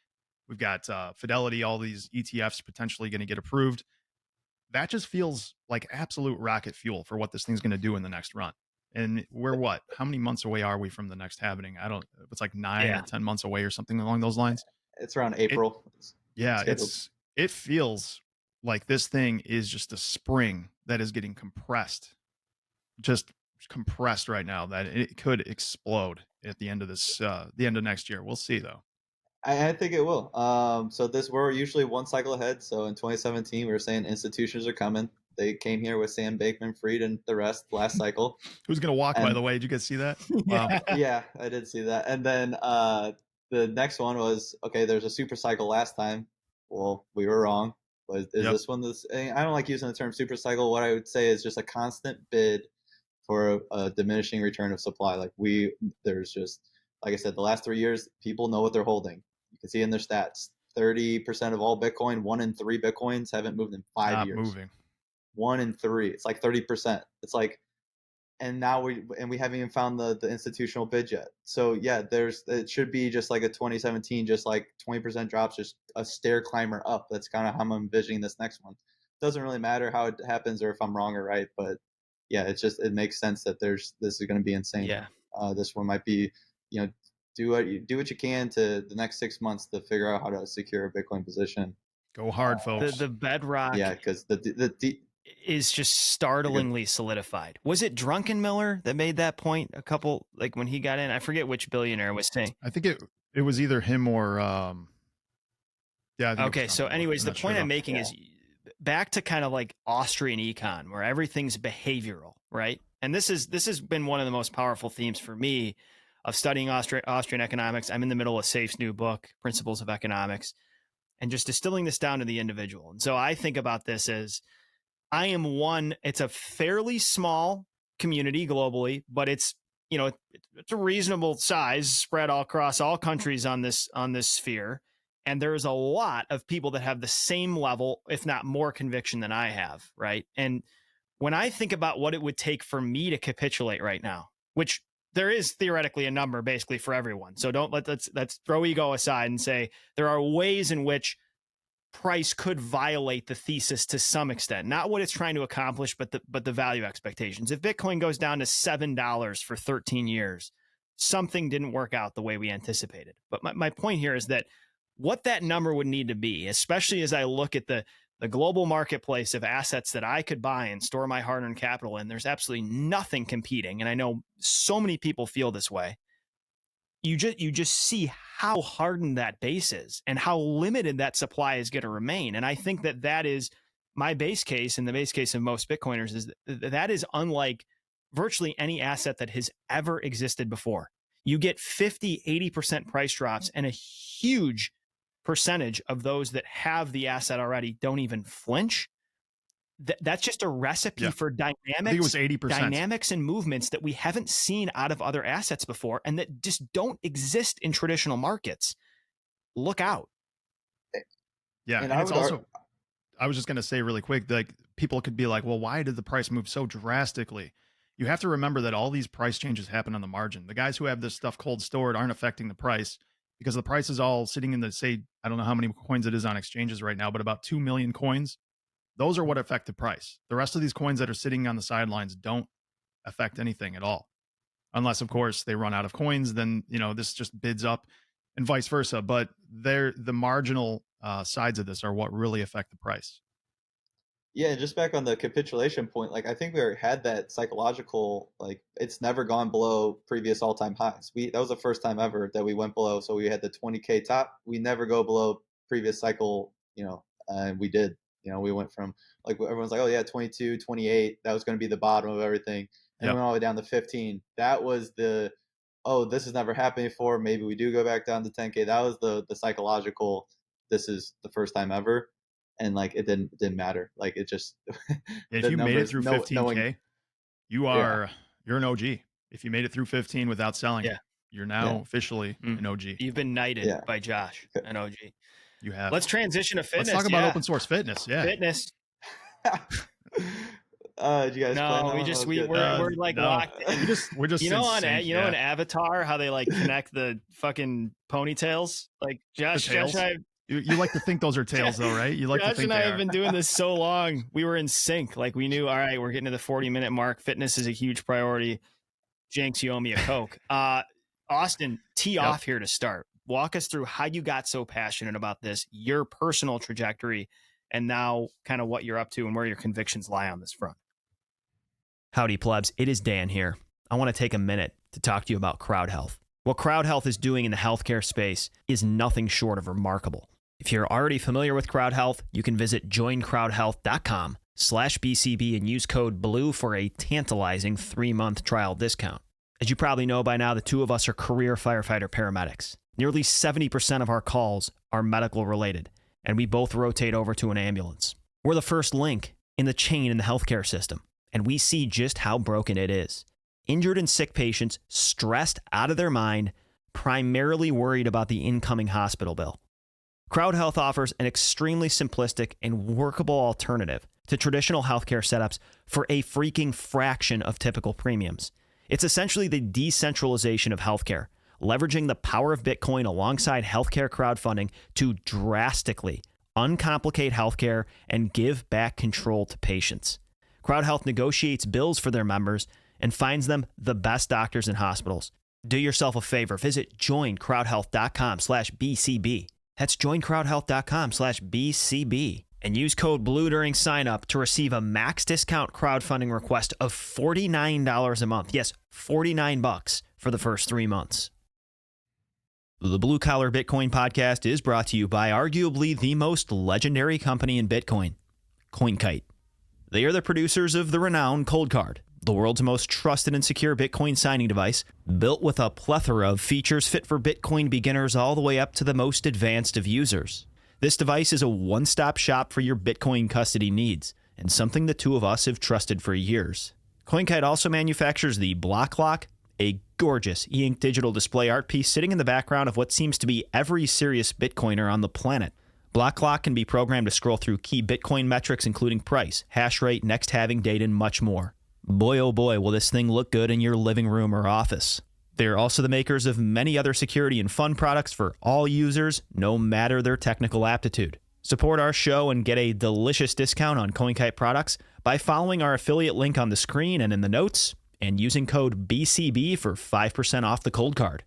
we've got Fidelity, all these ETFs potentially going to get approved. That just feels like absolute rocket fuel for what this thing's going to do in the next run. And we're how many months away are we from the next happening? It's like 9 or 10 months away or something along those lines. It's around April. It feels like this thing is just a spring that is getting compressed right now, that it could explode at the end of the end of next year. We'll see though. I think it will. So we're usually one cycle ahead. So in 2017, we were saying institutions are coming. They came here with Sam Bankman-Fried and the rest last cycle. Who's going to walk, by the way? Did you guys see that? Wow. Yeah, I did see that. And then the next one was, okay, there's a super cycle last time. Well, we were wrong. But is this one I don't like using the term super cycle. What I would say is just a constant bid for a diminishing return of supply. There's just, like I said, the last 3 years, people know what they're holding. You can see in their stats, 30% of all Bitcoin, 1 in 3 Bitcoins haven't moved in 5 years. Moving. 1 in 3. It's like 30%. It's like, and now we haven't even found the institutional bid yet. So yeah, it should be just like a 2017, just like 20% drops, just a stair climber up. That's kind of how I'm envisioning this next one. Doesn't really matter how it happens or if I'm wrong or right, but yeah, it makes sense that this is going to be insane. Yeah. This one might be, do what you can to the next 6 months to figure out how to secure a Bitcoin position. Go hard, folks. The bedrock Yeah, because the is just startlingly solidified. Was it Drunkenmiller that made that point a couple, like when he got in? I forget which billionaire was saying. I think it was either him or yeah. I think Okay, so anyways, the point I'm making is back to kind of like Austrian econ, where everything's behavioral, right? And this has been one of the most powerful themes for me of studying Austrian economics. I'm in the middle of Safe's new book, Principles of Economics, and just distilling this down to the individual. And so I think about this as I am one. It's a fairly small community globally, but it's a reasonable size spread all across all countries on this sphere. And there's a lot of people that have the same level, if not more conviction than I have, right? And when I think about what it would take for me to capitulate right now, which there is theoretically a number basically for everyone. So let's throw ego aside and say there are ways in which price could violate the thesis to some extent, not what it's trying to accomplish, but the value expectations. If Bitcoin goes down to $7 for 13 years, something didn't work out the way we anticipated. But my point here is that what that number would need to be, especially as I look at the global marketplace of assets that I could buy and store my hard-earned capital in, there's absolutely nothing competing. And I know so many people feel this way. You just see how hardened that base is and how limited that supply is going to remain. And I think that is my base case, and the base case of most Bitcoiners is that is unlike virtually any asset that has ever existed before. You get 50, 80% price drops, and a huge percentage of those that have the asset already don't even flinch. That's just a recipe for dynamics. I think it was 80%. Dynamics and movements that we haven't seen out of other assets before, and that just don't exist in traditional markets. Look out. Yeah, and it's also, I was just going to say really quick, like people could be like, well, why did the price move so drastically? You have to remember that all these price changes happen on the margin. The guys who have this stuff cold stored aren't affecting the price because the price is all sitting in the, say, I don't know how many coins it is on exchanges right now, but about 2 million coins. Those are what affect the price. The rest of these coins that are sitting on the sidelines don't affect anything at all. Unless, of course, they run out of coins, then, this just bids up and vice versa. But the marginal sides of this are what really affect the price. Yeah, and just back on the capitulation point, like I think we already had that psychological, like it's never gone below previous all-time highs. That was the first time ever that we went below. So we had the 20K top. We never go below previous cycle, and we did. We went from like everyone's like, oh yeah, 22, 28. That was going to be the bottom of everything. And we went all the way down to 15. That was this has never happened before. Maybe we do go back down to 10K. That was the psychological, this is the first time ever. And like, it didn't matter. Like it just, if you made it through 15K, you're an OG. If you made it through 15 without selling, you're now officially an OG. You've been knighted by Josh, an OG. You have. Let's transition to fitness. Let's talk about open source fitness. Yeah. Fitness. Do you guys we're like locked in. We're just on Avatar how they like connect the fucking ponytails? Like Josh and I, you like to think those are tails though, right? You like Josh to think and I have been doing this so long. We were in sync. Like we knew, all right, we're getting to the 40-minute mark. Fitness is a huge priority. Jenks, you owe me a Coke. Austin, tee off here to start. Walk us through how you got so passionate about this, your personal trajectory, and now kind of what you're up to and where your convictions lie on this front. Howdy, plebs. It is Dan here. I want to take a minute to talk to you about Crowd Health. What Crowd Health is doing in the healthcare space is nothing short of remarkable. If you're already familiar with Crowd Health, you can visit joincrowdhealth.com/BCB and use code BLUE for a tantalizing 3-month trial discount. As you probably know by now, the two of us are career firefighter paramedics. Nearly 70% of our calls are medical related, and we both rotate over to an ambulance. We're the first link in the chain in the healthcare system, and we see just how broken it is. Injured and sick patients stressed out of their mind, primarily worried about the incoming hospital bill. Crowd Health offers an extremely simplistic and workable alternative to traditional healthcare setups for a freaking fraction of typical premiums. It's essentially the decentralization of healthcare, leveraging the power of Bitcoin alongside healthcare crowdfunding to drastically uncomplicate healthcare and give back control to patients. Crowd Health negotiates bills for their members and finds them the best doctors and hospitals, Do yourself a favor. Visit joincrowdhealth.com/BCB. That's joincrowdhealth.com/BCB. And use code BLUE during sign up to receive a max discount crowdfunding request of $49 a month. Yes, $49 for the first 3 months. The Blue Collar Bitcoin podcast is brought to you by arguably the most legendary company in Bitcoin, CoinKite. They are the producers of the renowned Cold Card, the world's most trusted and secure Bitcoin signing device, built with a plethora of features fit for Bitcoin beginners all the way up to the most advanced of users. This device is a one-stop shop for your Bitcoin custody needs, and something the two of us have trusted for years. CoinKite also manufactures the Block Lock, a gorgeous e-ink digital display art piece sitting in the background of what seems to be every serious Bitcoiner on the planet. Block Lock can be programmed to scroll through key Bitcoin metrics including price, hash rate, next halving date, and much more. Boy, oh boy, will this thing look good in your living room or office. They're also the makers of many other security and fun products for all users, no matter their technical aptitude. Support our show and get a delicious discount on CoinKite products by following our affiliate link on the screen and in the notes, and using code BCB for 5% off the Cold Card.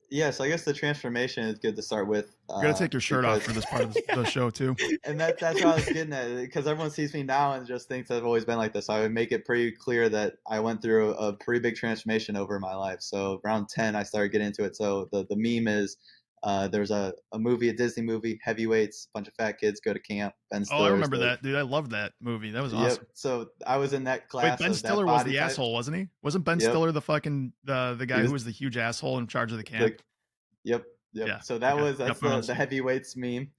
Yeah, so I guess the transformation is good to start with. You gotta take your shirt off for this part of the show too. And that's what I was getting at, because everyone sees me now and just thinks I've always been like this. So I would make it pretty clear that I went through a pretty big transformation over my life. So around 10, I started getting into it. So the meme is there's a movie, a Disney movie, Heavyweights, bunch of fat kids go to camp. Ben Stiller's I remember that, dude. I loved that movie. That was awesome. Yep. So I was in that class. Wait, Ben Stiller was the type. asshole, wasn't he? Wasn't Ben Stiller the fucking the guy who was the huge asshole in charge of the camp? Yep. Yeah. So that's the Heavyweights meme.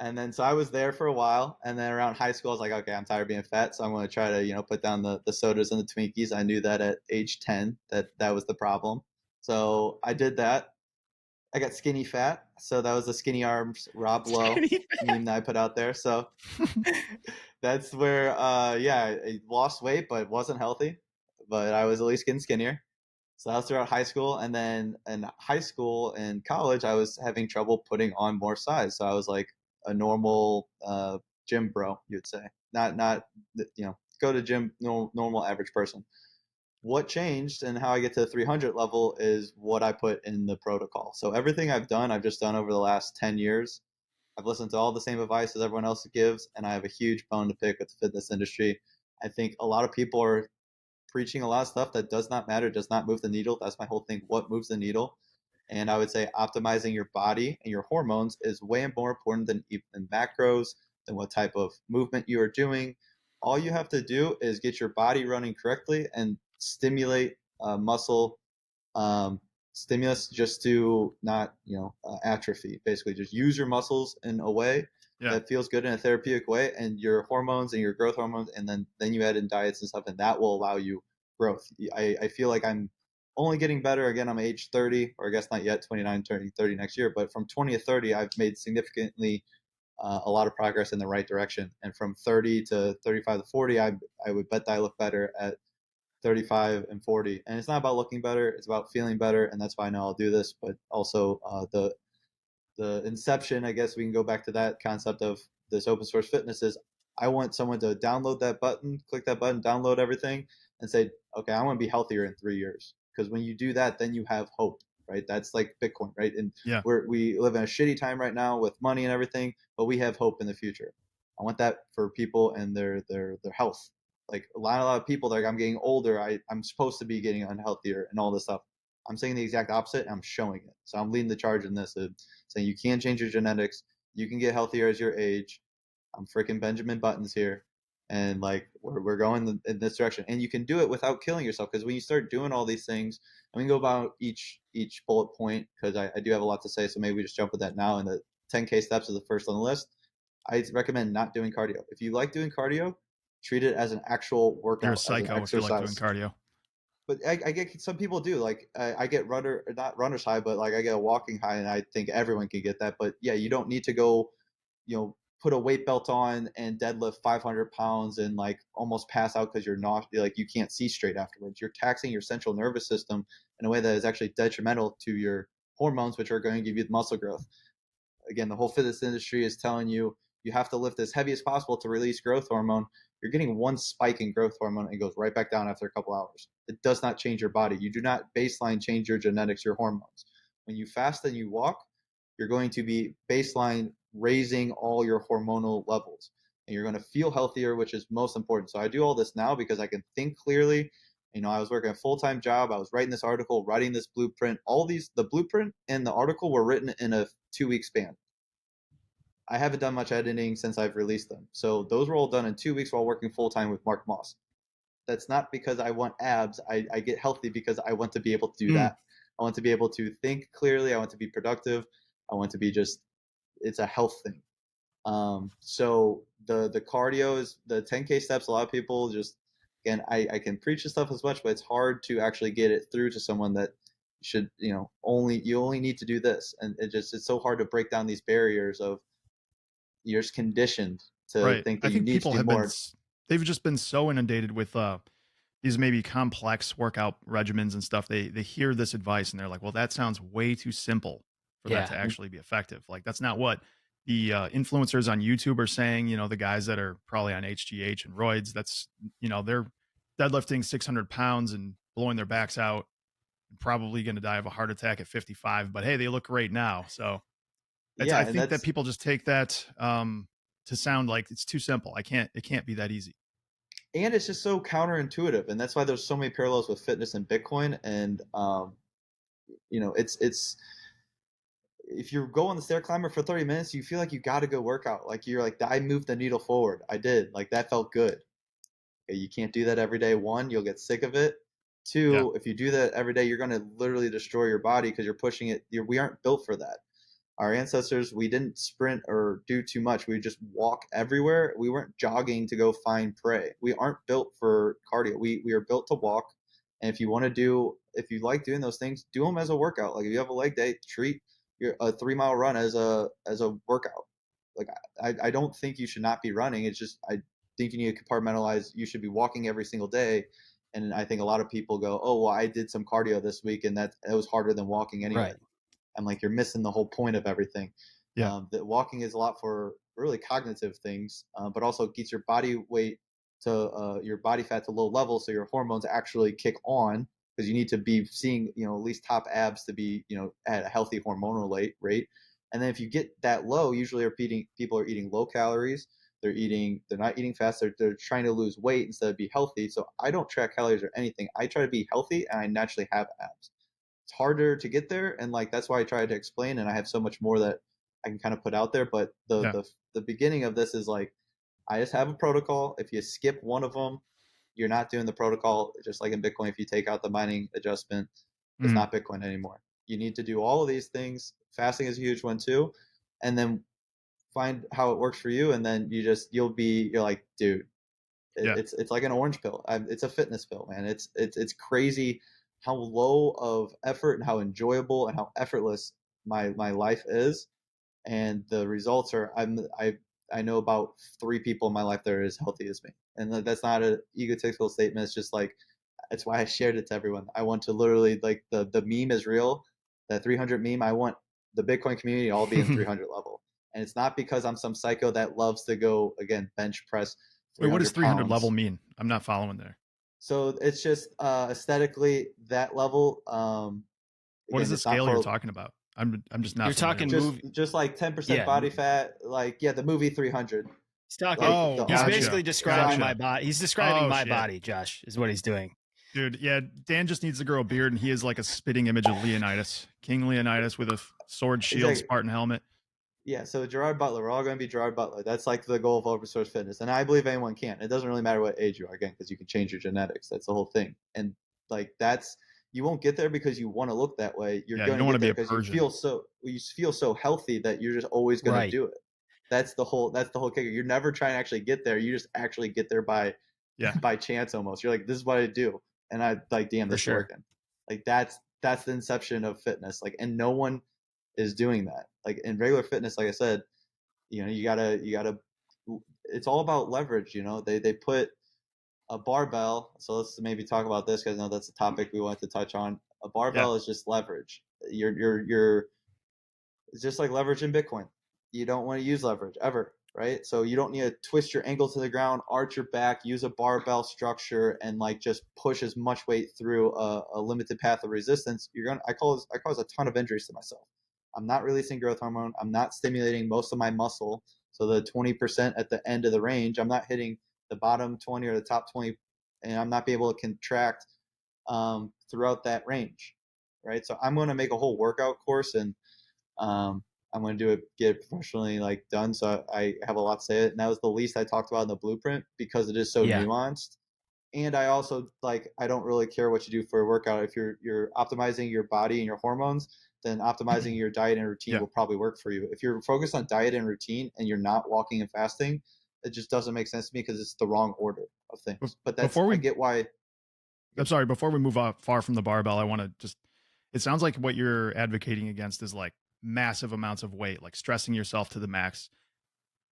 And then so I was there for a while, and then around high school I was like, okay, I'm tired of being fat, so I'm going to try to put down the sodas and the Twinkies. I knew that at age 10 that was the problem. So I did that. I got skinny fat, so that was the skinny arms Rob Lowe meme that I put out there. So that's where I lost weight but wasn't healthy, but I was at least getting skinnier. So that was throughout high school, and then in high school and college, I was having trouble putting on more size. So I was like a normal gym bro, you'd say, not go to gym, normal average person. What changed and how I get to the 300 level is what I put in the protocol. So everything I've done, I've just done over the last 10 years. I've listened to all the same advice as everyone else gives, and I have a huge bone to pick with the fitness industry. I think a lot of people are preaching a lot of stuff that does not matter, does not move the needle. That's my whole thing. What moves the needle? And I would say optimizing your body and your hormones is way more important than even macros, than what type of movement you are doing. All you have to do is get your body running correctly and stimulate muscle stimulus just to not atrophy. Basically, just use your muscles in a way that feels good in a therapeutic way, and your hormones and your growth hormones, and then you add in diets and stuff, and that will allow you growth. I feel like I'm only getting better. Again, I'm age 30, or I guess not yet, 29, turning 30 next year, but from 20 to 30, I've made significantly a lot of progress in the right direction. And from 30 to 35 to 40, I would bet that I look better at 35 and 40. And it's not about looking better, it's about feeling better, and that's why I know I'll do this. But also the inception, I guess we can go back to that concept of this open source fitness, is I want someone to download that button, click that button, download everything, and say, okay, I want to be healthier in 3 years. Because when you do that, then you have hope, right? That's like Bitcoin, right? And we live in a shitty time right now with money and everything, but we have hope in the future. I want that for people and their health. Like a lot of people, like, I'm getting older, I'm supposed to be getting unhealthier and all this stuff. I'm saying the exact opposite, and I'm showing it. So I'm leading the charge in this, saying you can change your genetics, you can get healthier as your age. I'm freaking Benjamin Buttons here, and like we're going in this direction, and you can do it without killing yourself. Because when you start doing all these things, and we can go about each bullet point, because I do have a lot to say. So maybe we just jump with that now. And the 10K steps is the first on the list. I recommend not doing cardio. If you like doing cardio, treat it as an actual workout. You're a psycho if you like doing cardio. But I get, some people do, like I get not runner's high, but like I get a walking high, and I think everyone can get that. But yeah, you don't need to go, put a weight belt on and deadlift 500 pounds and like almost pass out because you're not, like, you can't see straight afterwards. You're taxing your central nervous system in a way that is actually detrimental to your hormones, which are going to give you the muscle growth. Again, the whole fitness industry is telling you you have to lift as heavy as possible to release growth hormone. you're getting one spike in growth hormone and it goes right back down after a couple hours. It does not change your body. You do not baseline change your genetics, your hormones. When you fast and you walk, you're going to be baseline raising all your hormonal levels, and you're going to feel healthier, which is most important. So I do all this now because I can think clearly. I was working a full-time job. I was writing this article, writing this blueprint. The blueprint and the article were written in a 2-week span. I haven't done much editing since I've released them. So those were all done in 2 weeks while working full-time with Mark Moss. That's not because I want abs. I get healthy because I want to be able to do that. I want to be able to think clearly. I want to be productive. I want to be it's a health thing. So the cardio is the 10K steps. A lot of people just, again, I can preach this stuff as much, but it's hard to actually get it through to someone that should, you only need to do this. And it's so hard to break down these barriers of you're just conditioned to think that I think you need people to do have more. they've just been so inundated with these maybe complex workout regimens and stuff. They hear this advice and they're like, well, that sounds way too simple for that to actually be effective. Like that's not what the influencers on YouTube are saying. The guys that are probably on HGH and roids, that's, they're deadlifting 600 pounds and blowing their backs out and probably going to die of a heart attack at 55, but hey, they look great now. So I think that people just take that to sound like it's too simple. It can't be that easy. And it's just so counterintuitive, and that's why there's so many parallels with fitness and Bitcoin. And it's if you go on the stair climber for 30 minutes, you feel like you got to go work out. Like you're like, I moved the needle forward. I did. Like that felt good. Okay, you can't do that every day. One, you'll get sick of it. Two, if you do that every day, you're going to literally destroy your body because you're pushing it. We aren't built for that. Our ancestors, we didn't sprint or do too much. We just walk everywhere. We weren't jogging to go find prey. We aren't built for cardio. We are built to walk. And if you like doing those things, do them as a workout. Like if you have a leg day, treat a 3-mile run as a workout. Like I don't think you should not be running. It's just I think you need to compartmentalize. You should be walking every single day. And I think a lot of people go, oh, well, I did some cardio this week and that was harder than walking anyway. Right. I'm like, you're missing the whole point of everything. Yeah. That walking is a lot for really cognitive things, but also gets your body weight to your body fat to low levels, so your hormones actually kick on because you need to be seeing at least top abs to be at a healthy hormonal rate. And then if you get that low, usually people are eating low calories. They're not eating fast. They're trying to lose weight instead of be healthy. So I don't track calories or anything. I try to be healthy, and I naturally have abs. It's harder to get there, and like that's why I try to explain, and I have so much more that I can kind of put out there. But the beginning of this is like I just have a protocol. If you skip one of them, you're not doing the protocol. Just like in Bitcoin, if you take out the mining adjustment, it's not Bitcoin anymore. You need to do all of these things. Fasting is a huge one too, and then find how it works for you, and then you're like, dude, it's like an orange pill. It's a fitness pill, man. It's crazy how low of effort and how enjoyable and how effortless my life is, and the results are I know about 3 people in my life that are as healthy as me, and that's not an egotistical statement. It's just like that's why I shared it to everyone. I want to literally like the meme is real, that 300 meme. I want the Bitcoin community all be in 300 level, and it's not because I'm some psycho that loves to go again bench press. Wait, what does 300 pounds. level mean? I'm not following there. So it's just aesthetically that level. What is the scale you're talking about? I'm just not. You're talking just like 10% body fat. Like the movie 300. He's talking. He's basically describing my body. He's describing my body. Josh is what he's doing. Dude, yeah, Dan just needs to grow a beard, and he is like a spitting image of Leonidas, King Leonidas with a sword, shield, Spartan helmet. Yeah, so Gerard Butler, we're all going to be Gerard Butler. That's like the goal of open source fitness, and I believe anyone can. It doesn't really matter what age you are, again, because you can change your genetics. That's the whole thing, and like you won't get there because you want to look that way. You're going to get there because you feel so healthy that you're just always going to do it. That's the whole kicker. You're never trying to actually get there. You just actually get there by chance almost. You're like, this is what I do, and I like, damn, this is working. Like that's the inception of fitness. Like, and no one is doing that. Like in regular fitness, like I said, you gotta. It's all about leverage. They put a barbell. So let's maybe talk about this because I know that's a topic we want to touch on. A barbell is just leverage. It's just like leverage in Bitcoin. You don't want to use leverage ever. right? So you don't need to twist your ankle to the ground, arch your back, use a barbell structure, and like just push as much weight through a limited path of resistance. I cause a ton of injuries to myself. I'm not releasing growth hormone. I'm not stimulating most of my muscle. So the 20% at the end of the range, I'm not hitting the bottom 20 or the top 20, and I'm not be able to contract throughout that range, right? So I'm going to make a whole workout course, and I'm going to get it professionally like done. So I have a lot to say. And that was the least I talked about in the blueprint because it is so nuanced. And I also I don't really care what you do for a workout. If you're optimizing your body and your hormones, then optimizing your diet and routine will probably work for you. If you're focused on diet and routine and you're not walking and fasting, it just doesn't make sense to me because it's the wrong order of things. But I get why. I'm sorry, before we move off far from the barbell, I want to just, it sounds like what you're advocating against is like massive amounts of weight, like stressing yourself to the max.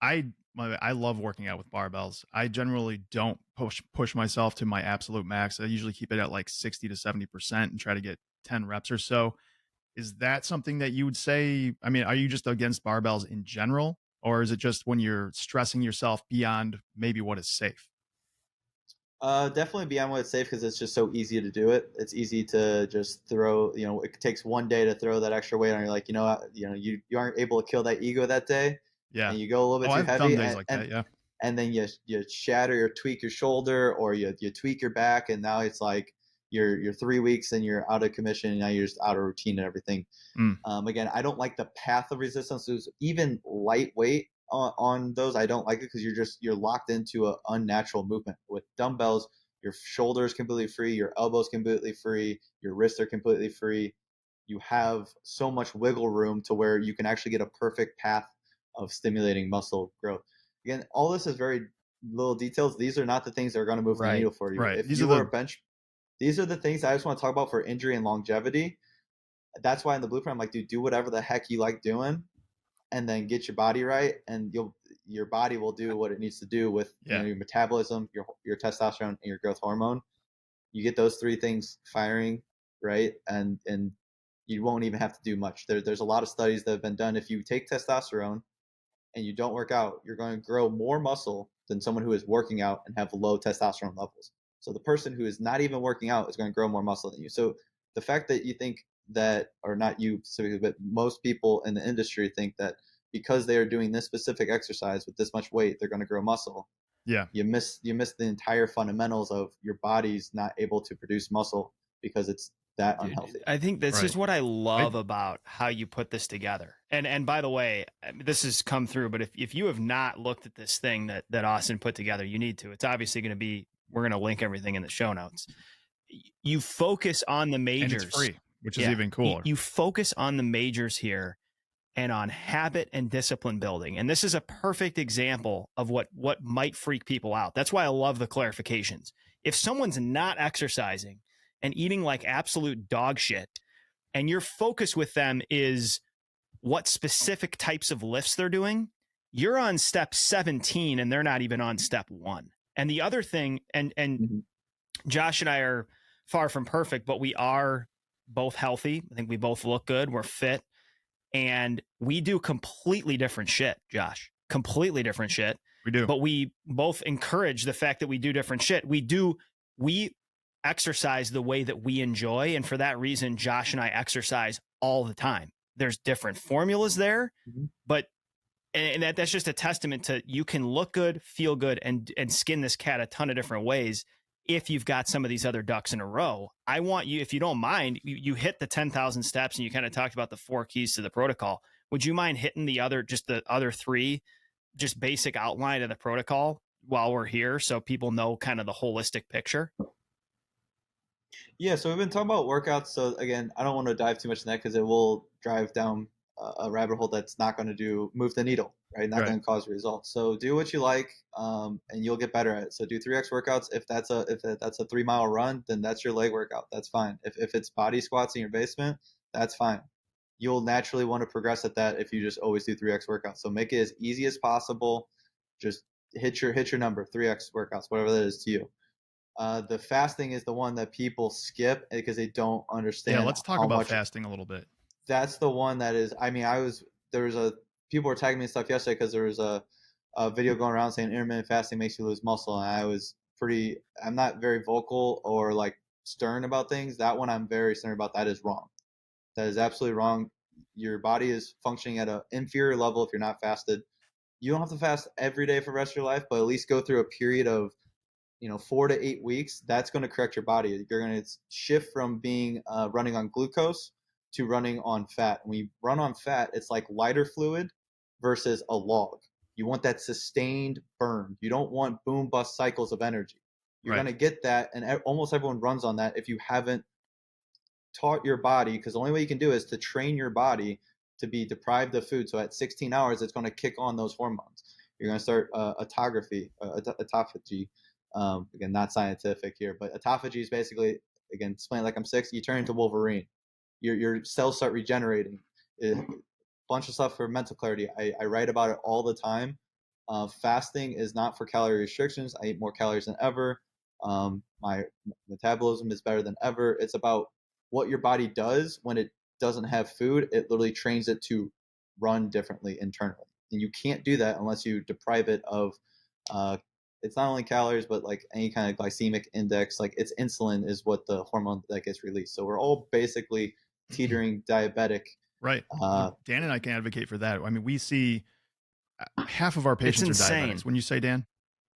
I love working out with barbells. I generally don't push myself to my absolute max. I usually keep it at like 60 to 70% and try to get 10 reps or so. Is that something that you would say? I mean, are you just against barbells in general, or is it just when you're stressing yourself beyond maybe what is safe? Definitely beyond what it's safe because it's just so easy to do it. It's easy to just throw. It takes one day to throw that extra weight on. You're like, you aren't able to kill that ego that day, Yeah. and you go a little bit too I've heavy, done days like that. Yeah. and then you shatter or tweak your shoulder, or you tweak your back, and now it's like you're 3 weeks and you're out of commission, and now you're just out of routine and everything. Again, I don't like the path of resistance. So even lightweight on those, I don't like it because you're locked into an unnatural movement. With dumbbells, your shoulders completely free, your elbows completely free, your wrists are completely free. You have so much wiggle room to where you can actually get a perfect path of stimulating muscle growth. Again, all this is very little details. These are not the things that are going to move the needle for you. Right. If you are a bench, these are the things I just want to talk about for injury and longevity. That's why in the blueprint I'm like, dude, do whatever the heck you like doing, and then get your body right, and your body will do what it needs to do with your metabolism, your testosterone, and your growth hormone. You get those three things firing right, and you won't even have to do much. There's a lot of studies that have been done. If you take testosterone and you don't work out, you're going to grow more muscle than someone who is working out and have low testosterone levels. So the person who is not even working out is going to grow more muscle than you. So the fact that you think that, or not you specifically, but most people in the industry think that because they are doing this specific exercise with this much weight, they're going to grow muscle. Yeah. You miss the entire fundamentals of your body's not able to produce muscle because it's that unhealthy. I think this is what I love about how you put this together. And by the way, this has come through, but if you have not looked at this thing that Austin put together, you need to. It's obviously going to be, we're going to link everything in the show notes. You focus on the majors. And it's free, which is even cooler. You focus on the majors here and on habit and discipline building. And this is a perfect example of what might freak people out. That's why I love the clarifications. If someone's not exercising and eating like absolute dog shit, and your focus with them is what specific types of lifts they're doing, you're on step 17 and they're not even on step 1. And the other thing, and Josh and I are far from perfect, but we are both healthy. I think we both look good. We're fit. And we do completely different shit, Josh. Completely different shit. We do. But we both encourage the fact that we do different shit. We exercise the way that we enjoy. And for that reason, Josh and I exercise all the time. There's different formulas there, but and that's just a testament to you can look good, feel good, and skin this cat a ton of different ways if you've got some of these other ducks in a row. I want you, if you don't mind, you hit the 10,000 steps and you kind of talked about the 4 keys to the protocol. Would you mind hitting the other 3, just basic outline of the protocol while we're here so people know kind of the holistic picture? Yeah, so we've been talking about workouts. So again, I don't want to dive too much in that because it will drive down a rabbit hole that's not going to move the needle, right? Not going to cause results. So do what you like, and you'll get better at it. So do 3x workouts. If that's a 3-mile run, then that's your leg workout. That's fine. If it's body squats in your basement, that's fine. You'll naturally want to progress at that if you just always do 3x workouts. So make it as easy as possible. Just hit your number, 3x workouts, whatever that is to you. The fasting is the one that people skip because they don't understand. Yeah, let's talk about fasting a little bit. That's the one that is. I mean, people were tagging me and stuff yesterday because there was a a video going around saying intermittent fasting makes you lose muscle, and I'm not very vocal or like stern about things. That one I'm very stern about. That is wrong. That is absolutely wrong. Your body is functioning at an inferior level if you're not fasted. You don't have to fast every day for the rest of your life, but at least go through a period of 4 to 8 weeks. That's going to correct your body. You're going to shift from being running on glucose to running on fat. When you run on fat, it's like lighter fluid versus a log. You want that sustained burn. You don't want boom bust cycles of energy. You're Right. going to get that, and almost everyone runs on that if you haven't taught your body, because the only way you can do it is to train your body to be deprived of food. So at 16 hours, it's going to kick on those hormones. You're going to start autophagy. Again, not scientific here, but autophagy is basically, again, explain like I'm 6, you turn into Wolverine. Your cells start regenerating. A bunch of stuff for mental clarity. I write about it all the time. Fasting is not for calorie restrictions. I eat more calories than ever. My metabolism is better than ever. It's about what your body does when it doesn't have food. It literally trains it to run differently internally. And you can't do that unless you deprive it of it's not only calories, but like any kind of glycemic index. Like it's insulin is what the hormone that gets released. So we're all basically teetering diabetic. Right. Dan and I can advocate for that. I mean, we see half of our patients are diabetics. When you say, Dan,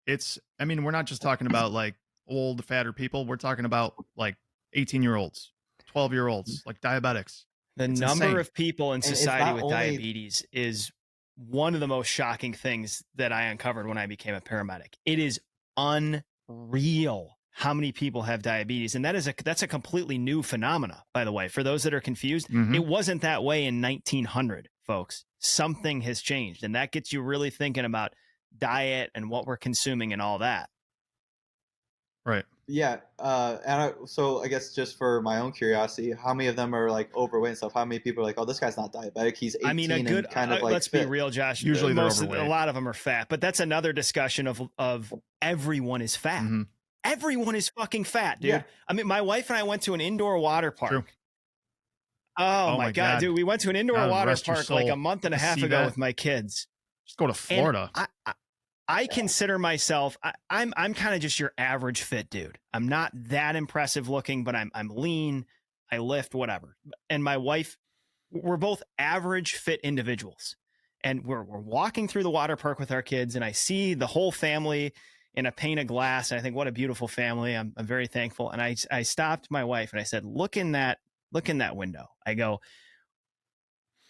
we're not just talking about like old, fatter people. We're talking about like 18-year-olds, 12-year-olds, like diabetics. The number of people in society with diabetes is one of the most shocking things that I uncovered when I became a paramedic. It is unreal how many people have diabetes. And that's a completely new phenomena, by the way. For those that are confused, it wasn't that way in 1900, folks. Something has changed. And that gets you really thinking about diet and what we're consuming and all that. Right. Yeah. So I guess just for my own curiosity, how many of them are like overweight and stuff? How many people are like, oh, this guy's not diabetic. He's 18 and kind of like let's fit. be real, Josh. Usually they're overweight. A lot of them are fat, but that's another discussion of everyone is fat. Everyone is fucking fat, dude. Yeah. I mean, my wife and I went to an indoor water park. True. Oh my God, dude. We went to an indoor water park like a month and a half ago with my kids. Just go to Florida. I consider myself, I'm kind of just your average fit dude. I'm not that impressive looking, but I'm lean, I lift, whatever. And my wife, we're both average fit individuals. And we're walking through the water park with our kids, and I see the whole family in a pane of glass. And I think, what a beautiful family. I'm very thankful. And I stopped my wife and I said, look in that window. I go,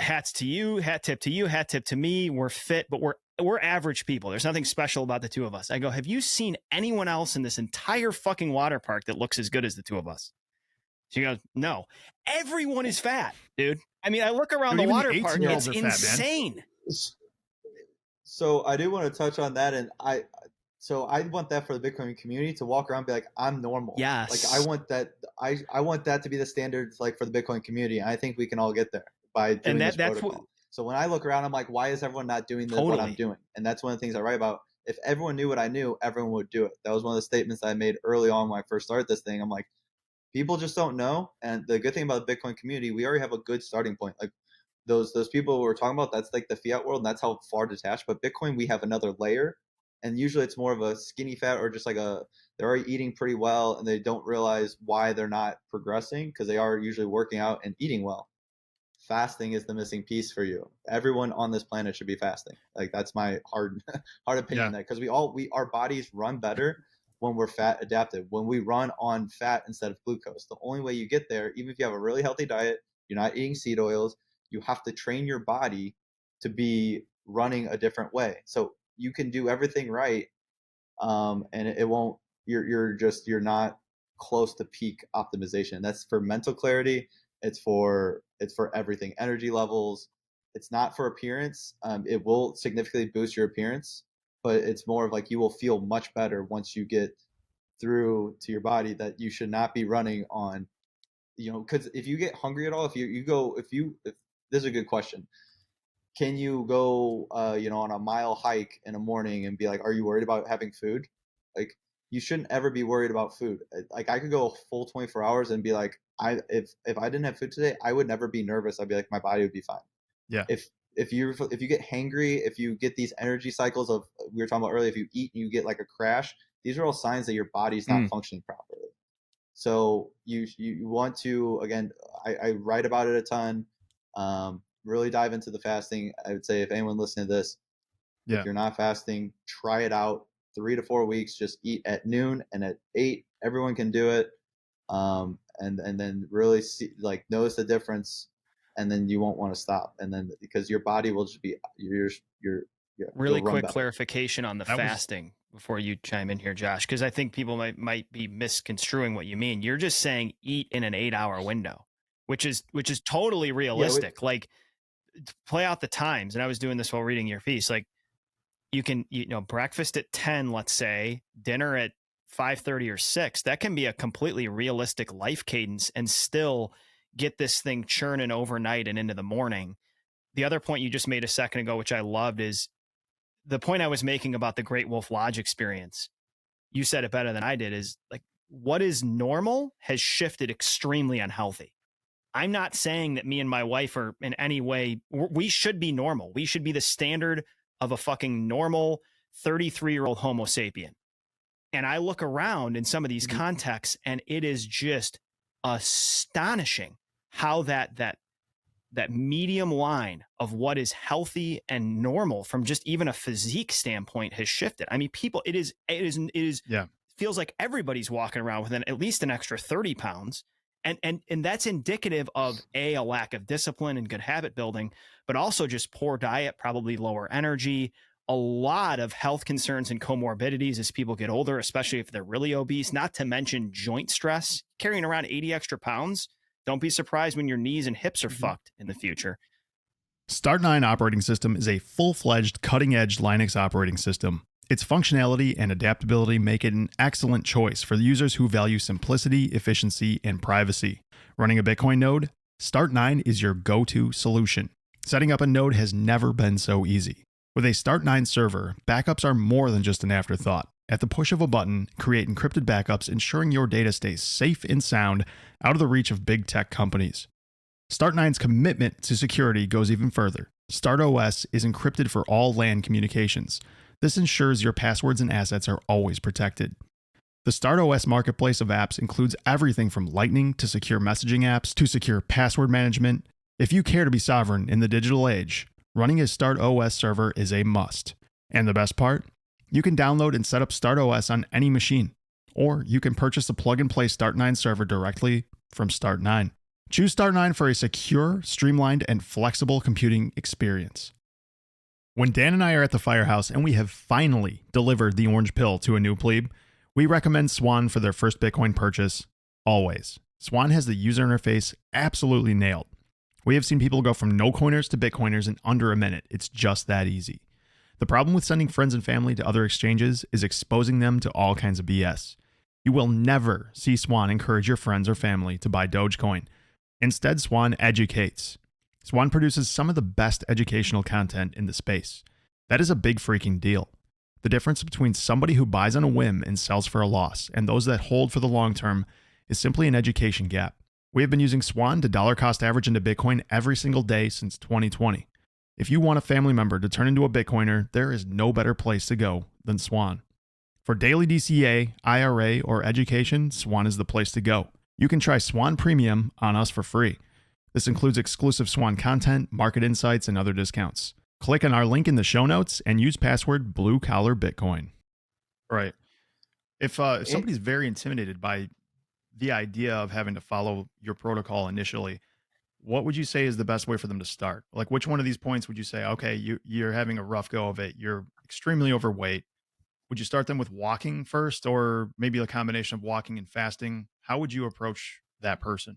hats to you, hat tip to you, hat tip to me. We're fit, but we're average people. There's nothing special about the two of us. I go, have you seen anyone else in this entire fucking water park that looks as good as the two of us? She goes, no. Everyone is fat, dude. I mean, I look around the water park. It's insane. Fat, so I do want to touch on that. And I want that for the Bitcoin community to walk around and be like, I'm normal. Yes. Like I want that. I want that to be the standard, like for the Bitcoin community. And I think we can all get there by doing this protocol. So when I look around, I'm like, why is everyone not doing what I'm doing? And that's one of the things I write about. If everyone knew what I knew, everyone would do it. That was one of the statements I made early on when I first started this thing. I'm like, people just don't know. And the good thing about the Bitcoin community, we already have a good starting point. Like those people we're talking about, that's like the fiat world, and that's how far detached. But Bitcoin, we have another layer. And usually it's more of a skinny fat, or just like they're already eating pretty well and they don't realize why they're not progressing, because they are usually working out and eating well. Fasting is the missing piece for you. Everyone on this planet should be fasting. Like that's my hard opinion. That because our bodies run better when we're fat adapted, when we run on fat instead of glucose. The only way you get there, even if you have a really healthy diet, you're not eating seed oils, you have to train your body to be running a different way. So you can do everything right, and it won't. You're not close to peak optimization. That's for mental clarity. It's for everything. Energy levels. It's not for appearance. It will significantly boost your appearance, but it's more of like you will feel much better once you get through to your body that you should not be running on. Because if you get hungry at all, if this is a good question. Can you go, on a mile hike in the morning and be like, are you worried about having food? Like, you shouldn't ever be worried about food. Like, I could go a full 24 hours and be like, if I didn't have food today, I would never be nervous. I'd be like, my body would be fine. Yeah. If if you get hangry, if you get these energy cycles of, we were talking about earlier, if you eat and you get like a crash, these are all signs that your body's not functioning properly. So you want to, again, I write about it a ton. Really dive into the fasting. I would say if anyone listening to this, if you're not fasting, try it out. 3 to 4 weeks, just eat at noon and at 8. Everyone can do it. And then really see, like, notice the difference, and then you won't want to stop. And then because your body will just be you're Really you'll run quick better. clarification on the fasting before you chime in here, Josh, because I think people might be misconstruing what you mean. You're just saying eat in an 8-hour window, which is totally realistic. Like, play out the times. And I was doing this while reading your piece. Like, you can, breakfast at 10, let's say, dinner at 5:30 or 6. That can be a completely realistic life cadence and still get this thing churning overnight and into the morning. The other point you just made a second ago, which I loved, is the point I was making about the Great Wolf Lodge experience. You said it better than I did, is like, what is normal has shifted extremely unhealthy. I'm not saying that me and my wife are in any way, we should be normal. We should be the standard of a fucking normal 33-year-old Homo sapien. And I look around in some of these contexts, and it is just astonishing how that medium line of what is healthy and normal from just even a physique standpoint has shifted. I mean, people, it is feels like everybody's walking around with at least an extra 30 pounds. And that's indicative of a lack of discipline and good habit building, but also just poor diet, probably lower energy, a lot of health concerns and comorbidities as people get older, especially if they're really obese, not to mention joint stress, carrying around 80 extra pounds. Don't be surprised when your knees and hips are fucked in the future. Start9 operating system is a full-fledged, cutting-edge Linux operating system. Its functionality and adaptability make it an excellent choice for the users who value simplicity, efficiency, and privacy. Running a Bitcoin node? Start9 is your go-to solution. Setting up a node has never been so easy. With a Start9 server, backups are more than just an afterthought. At the push of a button, create encrypted backups, ensuring your data stays safe and sound, out of the reach of big tech companies. Start9's commitment to security goes even further. StartOS is encrypted for all LAN communications. This ensures your passwords and assets are always protected. The StartOS marketplace of apps includes everything from Lightning to secure messaging apps to secure password management. If you care to be sovereign in the digital age, running a StartOS server is a must. And the best part? You can download and set up StartOS on any machine, or you can purchase a plug-and-play Start9 server directly from Start9. Choose Start9 for a secure, streamlined, and flexible computing experience. When Dan and I are at the firehouse and we have finally delivered the orange pill to a new plebe, we recommend Swan for their first Bitcoin purchase, always. Swan has the user interface absolutely nailed. We have seen people go from no-coiners to Bitcoiners in under a minute. It's just that easy. The problem with sending friends and family to other exchanges is exposing them to all kinds of BS. You will never see Swan encourage your friends or family to buy Dogecoin. Instead, Swan educates. Swan produces some of the best educational content in the space. That is a big freaking deal. The difference between somebody who buys on a whim and sells for a loss and those that hold for the long term is simply an education gap. We have been using Swan to dollar cost average into Bitcoin every single day since 2020. If you want a family member to turn into a Bitcoiner, there is no better place to go than Swan. For daily DCA, IRA, or education, Swan is the place to go. You can try Swan Premium on us for free. This includes exclusive Swan content, market insights, and other discounts. Click on our link in the show notes and use password BlueCollarBitcoin. Right. If somebody's very intimidated by the idea of having to follow your protocol initially, what would you say is the best way for them to start? Like, which one of these points would you say, okay, you're having a rough go of it, you're extremely overweight? Would you start them with walking first, or maybe a combination of walking and fasting? How would you approach that person?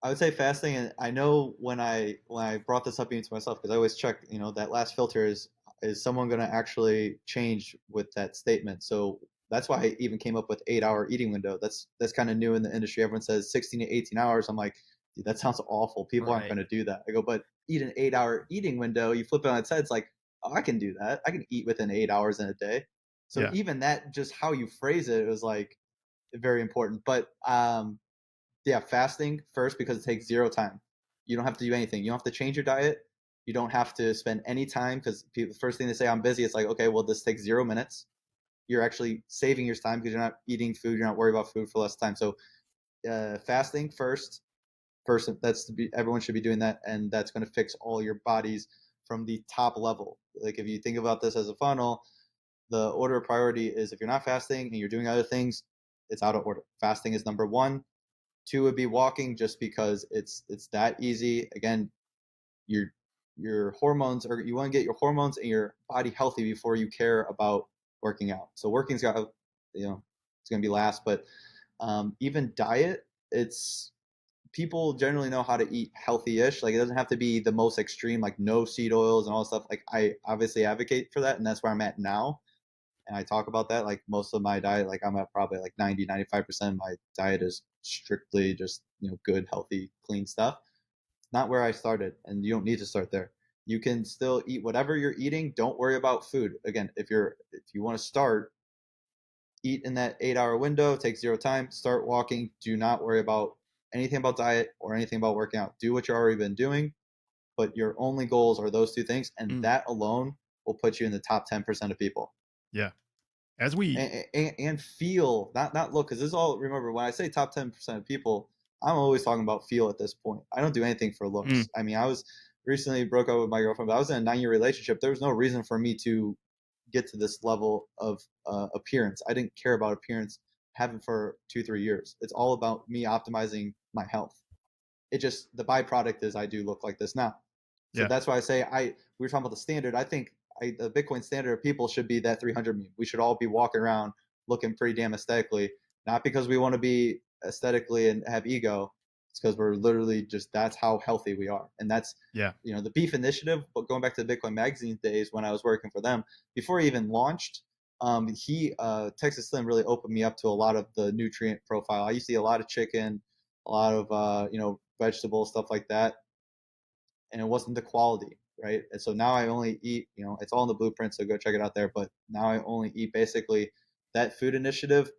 I would say fasting, and I know when I brought this up even to myself, because I always check, that last filter is someone going to actually change with that statement. So that's why I even came up with 8-hour eating window. That's kind of new in the industry. Everyone says 16 to 18 hours. I'm like, dude, that sounds awful. People aren't going to do that. I go, but eat an 8-hour eating window. You flip it on its head. It's like, oh, I can do that. I can eat within 8 hours in a day. So even that, just how you phrase it, was like very important. But yeah, fasting first, because it takes zero time. You don't have to do anything. You don't have to change your diet. You don't have to spend any time, because the first thing they say, I'm busy. It's like, okay, well, this takes 0 minutes. You're actually saving your time because you're not eating food. You're not worried about food for less time. So fasting first, everyone should be doing that, and that's going to fix all your bodies from the top level. Like if you think about this as a funnel, the order of priority is, if you're not fasting and you're doing other things, it's out of order. Fasting is number 1. 2 would be walking, just because it's that easy. Again, your hormones, or you want to get your hormones and your body healthy before you care about working out. So working's got, it's going to be last. But even diet, it's, people generally know how to eat healthy-ish. Like it doesn't have to be the most extreme, like no seed oils and all that stuff. Like I obviously advocate for that, and that's where I'm at now. And I talk about that. Like most of my diet, like I'm at probably like 90-95% of my diet is strictly just, good, healthy, clean stuff. Not where I started, and you don't need to start there. You can still eat whatever you're eating. Don't worry about food. Again, if you want to start, eat in that 8-hour window, take 0 time, start walking. Do not worry about anything about diet or anything about working out. Do what you've already been doing, but your only goals are those 2 things, and that alone will put you in the top 10% of people. Yeah. As we and feel, not look, because this is all, remember, when I say top 10% of people, I'm always talking about feel at this point. I don't do anything for looks. I mean, I was recently broke up with my girlfriend, but I was in a 9-year relationship. There was no reason for me to get to this level of appearance. I didn't care about appearance, haven't for 2-3 years. It's all about me optimizing my health. It just, the byproduct is I do look like this now. So Yeah. that's why I say, we were talking about the standard. I think the Bitcoin standard of people should be that 300 meme. We should all be walking around looking pretty damn aesthetically, not because we want to be aesthetically and have ego. It's because we're literally just, that's how healthy we are. And that's, Yeah. the Beef Initiative. But going back to the Bitcoin Magazine days when I was working for them, before he even launched, Texas Slim really opened me up to a lot of the nutrient profile. I used to eat a lot of chicken, a lot of vegetables, stuff like that, and it wasn't the quality, right? And so now I only eat, it's all in the blueprint, so go check it out there. But now I only eat basically that food initiative.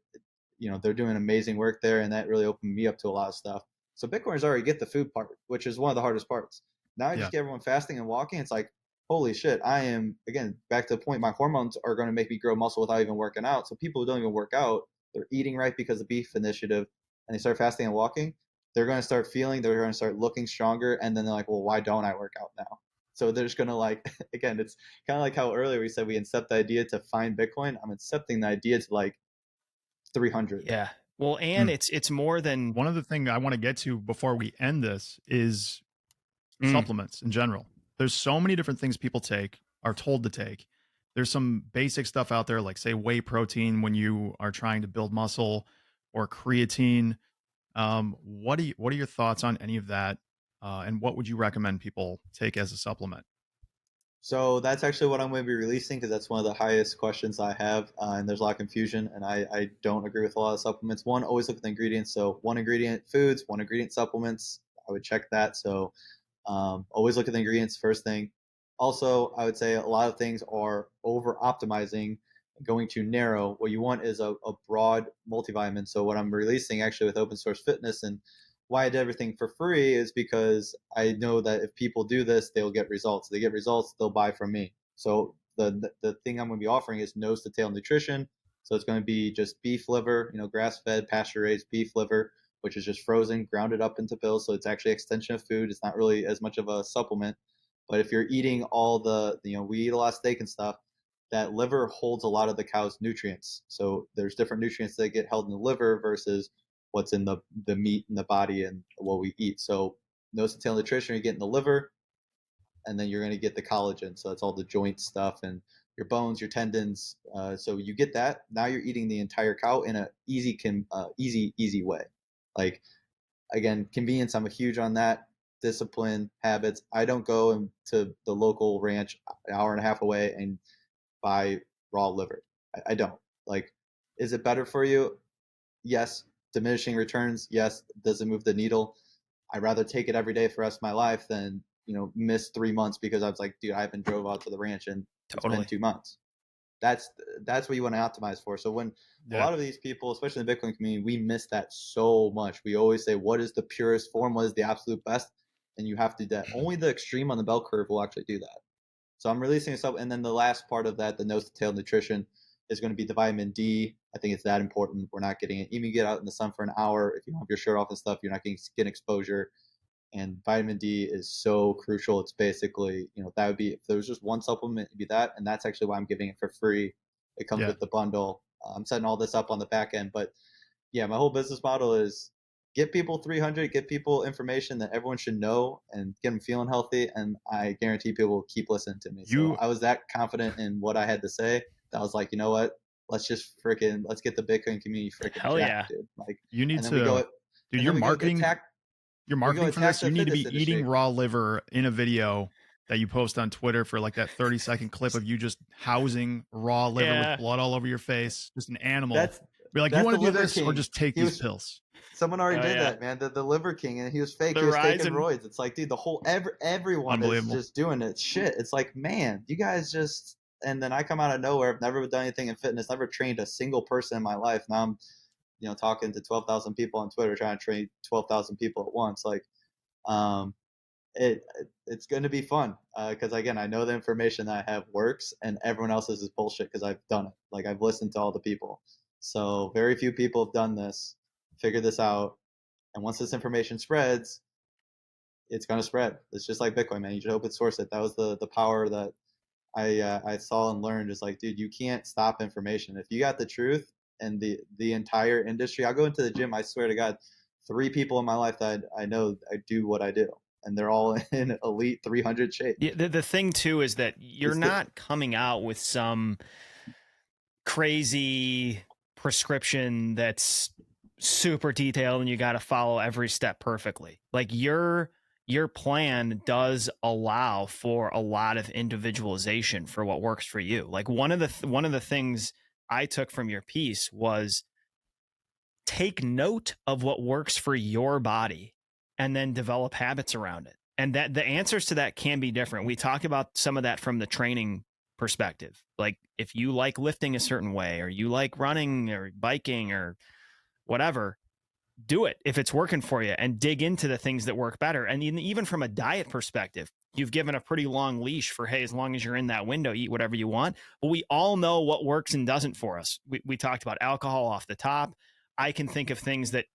They're doing amazing work there, and that really opened me up to a lot of stuff. So Bitcoiners already get the food part, which is one of the hardest parts. Now I just get everyone fasting and walking. It's like, holy shit, I am, again, back to the point, my hormones are going to make me grow muscle without even working out. So people who don't even work out, they're eating right because of the Beef Initiative, and they start fasting and walking, they're going to start feeling, they're going to start looking stronger, and then they're like, well, why don't I work out now? So they're just going to, like, again, it's kind of like how earlier we said we incept the idea to find Bitcoin. I'm incepting the idea to like 300. Yeah. Well, and it's more than one other thing I want to get to before we end this is supplements in general. There's so many different things people are told to take. There's some basic stuff out there, like say whey protein when you are trying to build muscle, or creatine. What are your thoughts on any of that? And what would you recommend people take as a supplement? So that's actually what I'm going to be releasing, because that's one of the highest questions I have, and there's a lot of confusion, and I don't agree with a lot of supplements. One, always look at the ingredients. So 1 ingredient foods, 1 ingredient supplements. I would check that. So always look at the ingredients first thing. Also, I would say a lot of things are over optimizing, going too narrow. What you want is a broad multivitamin. So what I'm releasing actually with Open Source Fitness, and why I did everything for free, is because I know that if people do this, they'll get results. They get results, they'll buy from me. So the thing I'm going to be offering is nose to tail nutrition. So it's going to be just beef liver, grass-fed, pasture-raised beef liver, which is just frozen, grounded up into pills. So it's actually extension of food. It's not really as much of a supplement. But if you're eating all we eat a lot of steak and stuff, that liver holds a lot of the cow's nutrients. So there's different nutrients that get held in the liver versus what's in the meat in the body and what we eat. So nose to tail nutrition, you get in the liver, and then you're going to get the collagen. So that's all the joint stuff and your bones, your tendons. So you get that. Now you're eating the entire cow in a easy way. Like, again, convenience, I'm a huge on that. Discipline, habits. I don't go into the local ranch an hour and a half away and buy raw liver. I don't. Like, is it better for you? Yes. Diminishing returns? Yes. Does it move the needle? I'd rather take it every day for the rest of my life than, miss 3 months because I was like, dude, I haven't drove out to the ranch and it's been 2 months. That's what you want to optimize for. So when a lot of these people, especially in the Bitcoin community, we miss that so much. We always say, what is the purest form? What is the absolute best? and you have to do that. Only the extreme on the bell curve will actually do that. So I'm releasing a and then the last part of that, the nose to tail nutrition, is going to be the vitamin D. I think it's that important. We're not getting it. Even get out in the sun for an hour, if you don't have your shirt off and stuff, you're not getting skin exposure. And vitamin D is so crucial. It's basically, that would be, if there was just one supplement, it'd be that. And that's actually why I'm giving it for free. It comes with the bundle. I'm setting all this up on the back end. But yeah, my whole business model is get people 300, get people information that everyone should know and get them feeling healthy. And I guarantee people will keep listening to me. So I was that confident in what I had to say that I was like, you know what? Let's get the Bitcoin community freaking jacked, dude. Like, you need to, dude, your marketing for this, you need to be eating raw liver in a video that you post on Twitter for like that 30-second clip of you just housing raw liver with blood all over your face, just an animal. Be like, you want to do this or just take these pills? Someone already did that, man. The Liver King, and he was fake. He was taking roids. It's like, dude, the whole everyone is just doing it. Shit. It's like, man, you guys just. And then I come out of nowhere. I've never done anything in fitness. Never trained a single person in my life. Now I'm, talking to 12,000 people on Twitter, trying to train 12,000 people at once. Like, it's going to be fun because again, I know the information that I have works, and everyone else's is bullshit because I've done it. Like, I've listened to all the people. So very few people have done this, figured this out, and once this information spreads, it's going to spread. It's just like Bitcoin, man. You should open source it. That was the power that I saw and learned. Is like, dude, you can't stop information. If you got the truth and the entire industry, I'll go into the gym. I swear to God, 3 people in my life that I know I do what I do, and they're all in elite 300 shape. Yeah, the thing too is that you're not coming out with some crazy prescription that's super detailed and you got to follow every step perfectly. Like, your plan does allow for a lot of individualization for what works for you. Like, one of the things I took from your piece was take note of what works for your body and then develop habits around it. And that the answers to that can be different. We talk about some of that from the training perspective. Like, if you like lifting a certain way, or you like running or biking or whatever, do it if it's working for you, and dig into the things that work better. And even from a diet perspective, you've given a pretty long leash for, hey, as long as you're in that window, eat whatever you want. But we all know what works and doesn't for us. We talked about alcohol off the top. I can think of things that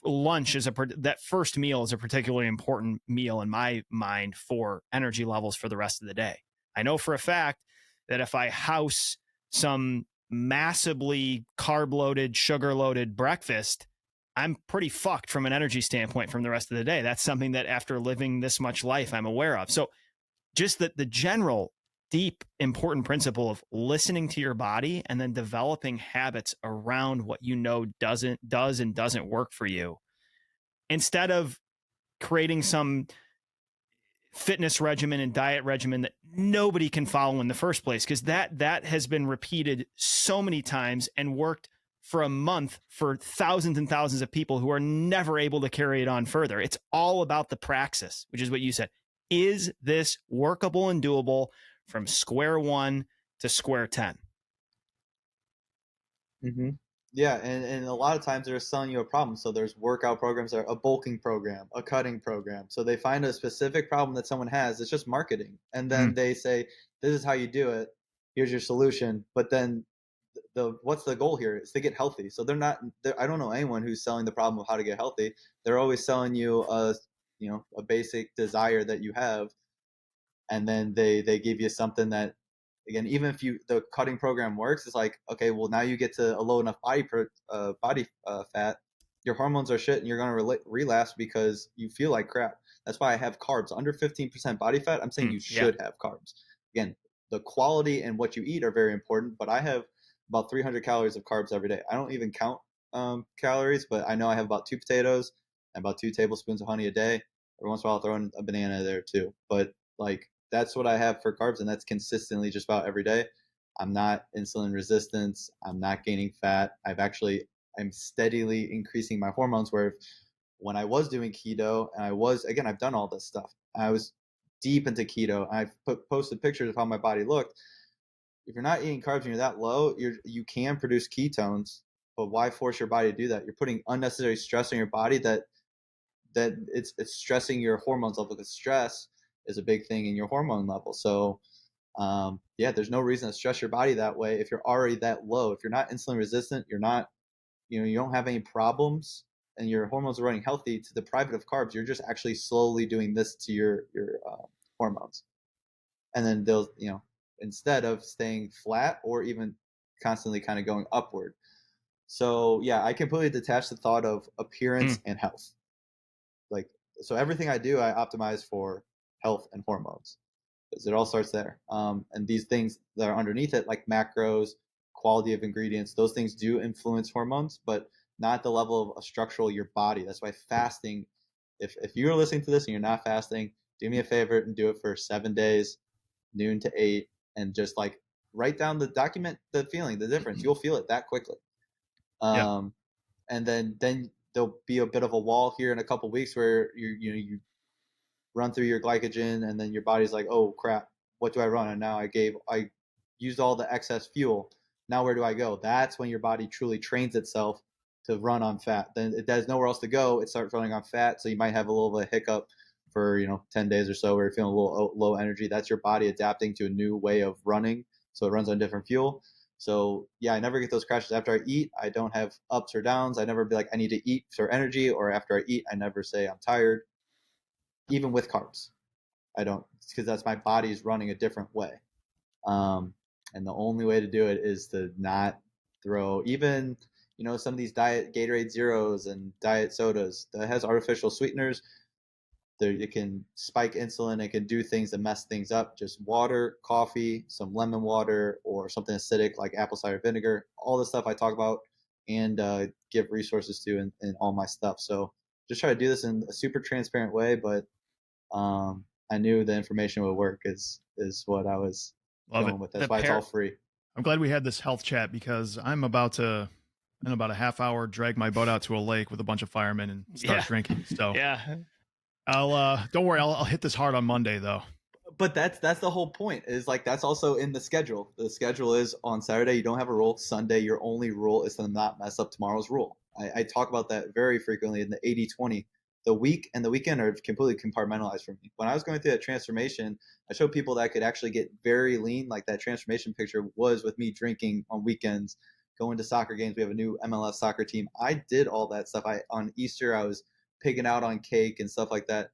lunch is that first meal is a particularly important meal in my mind for energy levels for the rest of the day. I know for a fact that if I house some massively carb loaded, sugar loaded breakfast, I'm pretty fucked from an energy standpoint from the rest of the day. That's something that after living this much life, I'm aware of. So just the general deep, important principle of listening to your body and then developing habits around what you know does and doesn't work for you, instead of creating some fitness regimen and diet regimen that nobody can follow in the first place, because that has been repeated so many times and worked for a month for thousands and thousands of people who are never able to carry it on further. It's all about the praxis, which is what you said. Is this workable and doable from square one to square 10? Mm-hmm. Yeah, and a lot of times they're selling you a problem. So there's workout programs, a bulking program, a cutting program. So they find a specific problem that someone has. It's just marketing. And then they say, this is how you do it. Here's your solution. But then what's the goal here? Is to get healthy. So I don't know anyone who's selling the problem of how to get healthy. They're always selling you a basic desire that you have. And then they give you something that, again, even if the cutting program works, it's like, okay, well, now you get to a low enough body fat, your hormones are shit, and you're going to relapse because you feel like crap. That's why I have carbs under 15% body fat. I'm saying you should have carbs. Again, the quality and what you eat are very important, but I have about 300 calories of carbs every day. I don't even count calories, but I know I have about 2 potatoes and about 2 tablespoons of honey a day. Every once in a while, I'll throw in a banana there too. But like, that's what I have for carbs, and that's consistently just about every day. I'm not insulin resistant. I'm not gaining fat. I'm steadily increasing my hormones, where when I was doing keto, and I've done all this stuff. I was deep into keto. I've posted pictures of how my body looked. If you're not eating carbs and you're that low, you can produce ketones, but why force your body to do that? You're putting unnecessary stress on your body that that it's stressing your hormones level, because stress is a big thing in your hormone level. So yeah, there's no reason to stress your body that way if you're already that low. If you're not insulin resistant, you're not, you don't have any problems, and your hormones are running healthy. To deprive it of carbs, you're just actually slowly doing this to your hormones, and then they'll, instead of staying flat or even constantly kind of going upward. So yeah, I completely detach the thought of appearance and health. Like, so everything I do, I optimize for health and hormones, because it all starts there. And these things that are underneath it, like macros, quality of ingredients, those things do influence hormones, but not at the level of a structural your body. That's why fasting, if you're listening to this and you're not fasting, do me a favor and do it for 7 days, noon to 8, and just like write down document the feeling, the difference. You'll feel it that quickly. And then there'll be a bit of a wall here in a couple weeks where you run through your glycogen, and then your body's like, oh crap, what do I run? And now I used all the excess fuel. Now where do I go? That's when your body truly trains itself to run on fat. Then it has nowhere else to go. It starts running on fat. So you might have a little bit of hiccup for 10 days or so where you're feeling a little low energy. That's your body adapting to a new way of running. So it runs on different fuel. So yeah, I never get those crashes after I eat. I don't have ups or downs. I never be like, I need to eat for energy, or after I eat, I never say I'm tired, even with carbs. I don't, because that's my body's running a different way. And the only way to do it is to not throw even, some of these diet Gatorade Zeros and diet sodas that has artificial sweeteners. It can spike insulin. It can do things that mess things up. Just water, coffee, some lemon water, or something acidic like apple cider vinegar. All the stuff I talk about and give resources to in all my stuff. So just try to do this in a super transparent way, but I knew the information would work is what I was going with. That's why it's all free. I'm glad we had this health chat, because I'm about to, in about a half hour, drag my boat out to a lake with a bunch of firemen and start drinking. So yeah, don't worry, I'll hit this hard on Monday though. But that's the whole point, is like, that's also in the schedule. The schedule is on Saturday you don't have a rule. Sunday your only rule is to not mess up tomorrow's rule. I talk about that very frequently in the 80-20. The week and the weekend are completely compartmentalized for me. When I was going through that transformation, I showed people that I could actually get very lean. Like that transformation picture was with me drinking on weekends, going to soccer games. We have a new MLS soccer team. I did all that stuff. On Easter, I was pigging out on cake and stuff like that.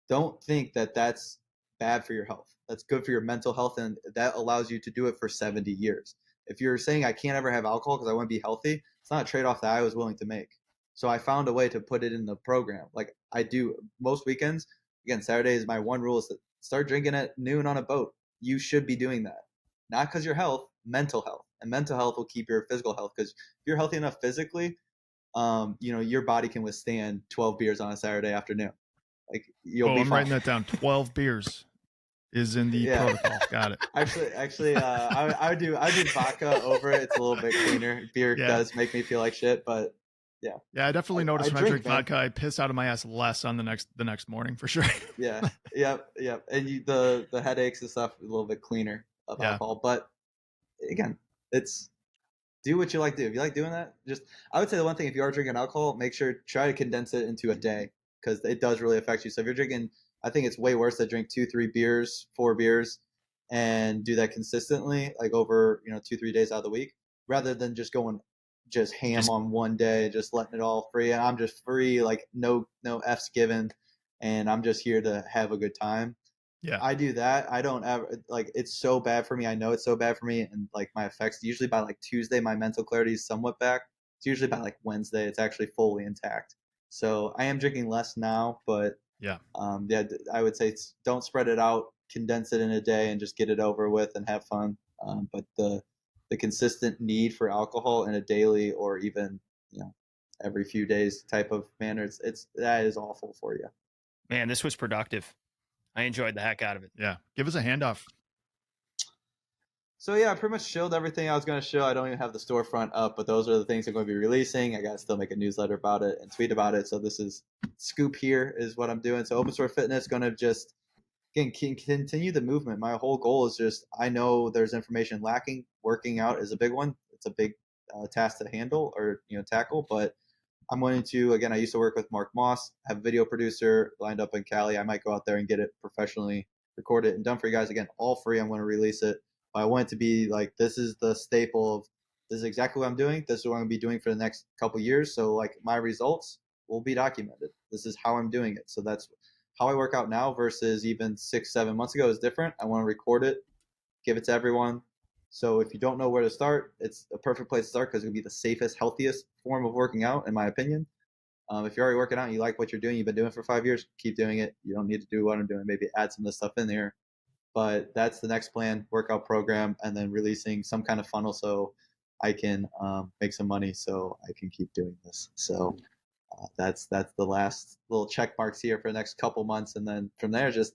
Don't think that that's bad for your health. That's good for your mental health, and that allows you to do it for 70 years. If you're saying I can't ever have alcohol because I want to be healthy, it's not a trade-off that I was willing to make. So I found a way to put it in the program. Like I do most weekends. Again, Saturday is my one rule, is to start drinking at noon on a boat. You should be doing that. Not because your health, mental health. And mental health will keep your physical health, because if you're healthy enough physically, your body can withstand 12 beers on a Saturday afternoon. Like you'll be I'm fine. writing that down. 12 beers is in the protocol. Got it. Actually, I do vodka over it. It's a little bit cleaner. Beer does make me feel like shit, but yeah. Yeah, I definitely noticed when I drink vodka, I piss out of my ass less on the next morning for sure. Yeah. Yep. And the headaches and stuff a little bit cleaner of alcohol. But again, it's do what you like to do. If you like doing that, I would say the one thing, if you are drinking alcohol, try to condense it into a day, because it does really affect you. So if you're drinking, I think it's way worse to drink 2, 3 beers, 4 beers, and do that consistently, like over 2, 3 days out of the week, rather than just going ham on one day, just letting it all free. And I'm just free, like no F's given, and I'm just here to have a good time. Yeah, I do that. I don't ever, like, it's so bad for me. I know it's so bad for me, and like my effects, usually by like Tuesday my mental clarity is somewhat back. It's usually by like Wednesday it's actually fully intact. So I am drinking less now, but I would say don't spread it out, condense it in a day, and just get it over with and have fun. But the consistent need for alcohol in a daily or even every few days type of manner, that is awful for you. Man, this was productive. I enjoyed the heck out of it. Yeah, give us a handoff. So yeah, I pretty much showed everything I was going to show. I don't even have the storefront up, but those are the things I'm going to be releasing. I got to still make a newsletter about it and tweet about it. So this is scoop here is what I'm doing. So Open Source Fitness, going to just continue the movement. My whole goal is just, I know there's information lacking. Working out is a big one. It's a big task to handle or tackle, but I'm going to, again, I used to work with Mark Moss, have a video producer lined up in Cali. I might go out there and get it professionally, record it, and done for you guys. Again, all free. I'm going to release it. But I want it to be like, this is the staple of, this is exactly what I'm doing. This is what I'm going to be doing for the next couple years. So like my results will be documented. This is how I'm doing it. So that's how I work out now versus even 6-7 months ago is different. I want to record it, give it to everyone. So if you don't know where to start, it's a perfect place to start because it would be the safest, healthiest form of working out, in my opinion. If you're already working out and you like what you're doing, you've been doing it for 5 years, keep doing it. You don't need to do what I'm doing. Maybe add some of the stuff in there. But that's the next plan, workout program, and then releasing some kind of funnel so I can make some money so I can keep doing this. So that's the last little check marks here for the next couple months. And then from there, just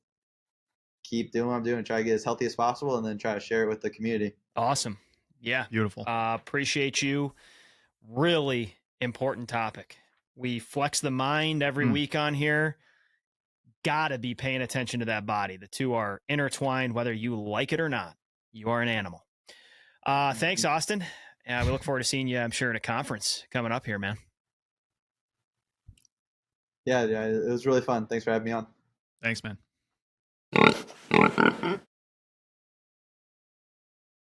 keep doing what I'm doing, try to get as healthy as possible, and then try to share it with the community. Awesome. Yeah. Beautiful. Appreciate you. Really important topic. We flex the mind every week on here. Gotta be paying attention to that body. The two are intertwined, whether you like it or not. You are an animal. Thanks, Austin. We look forward to seeing you, I'm sure, at a conference coming up here, man. Yeah, it was really fun. Thanks for having me on. Thanks, man.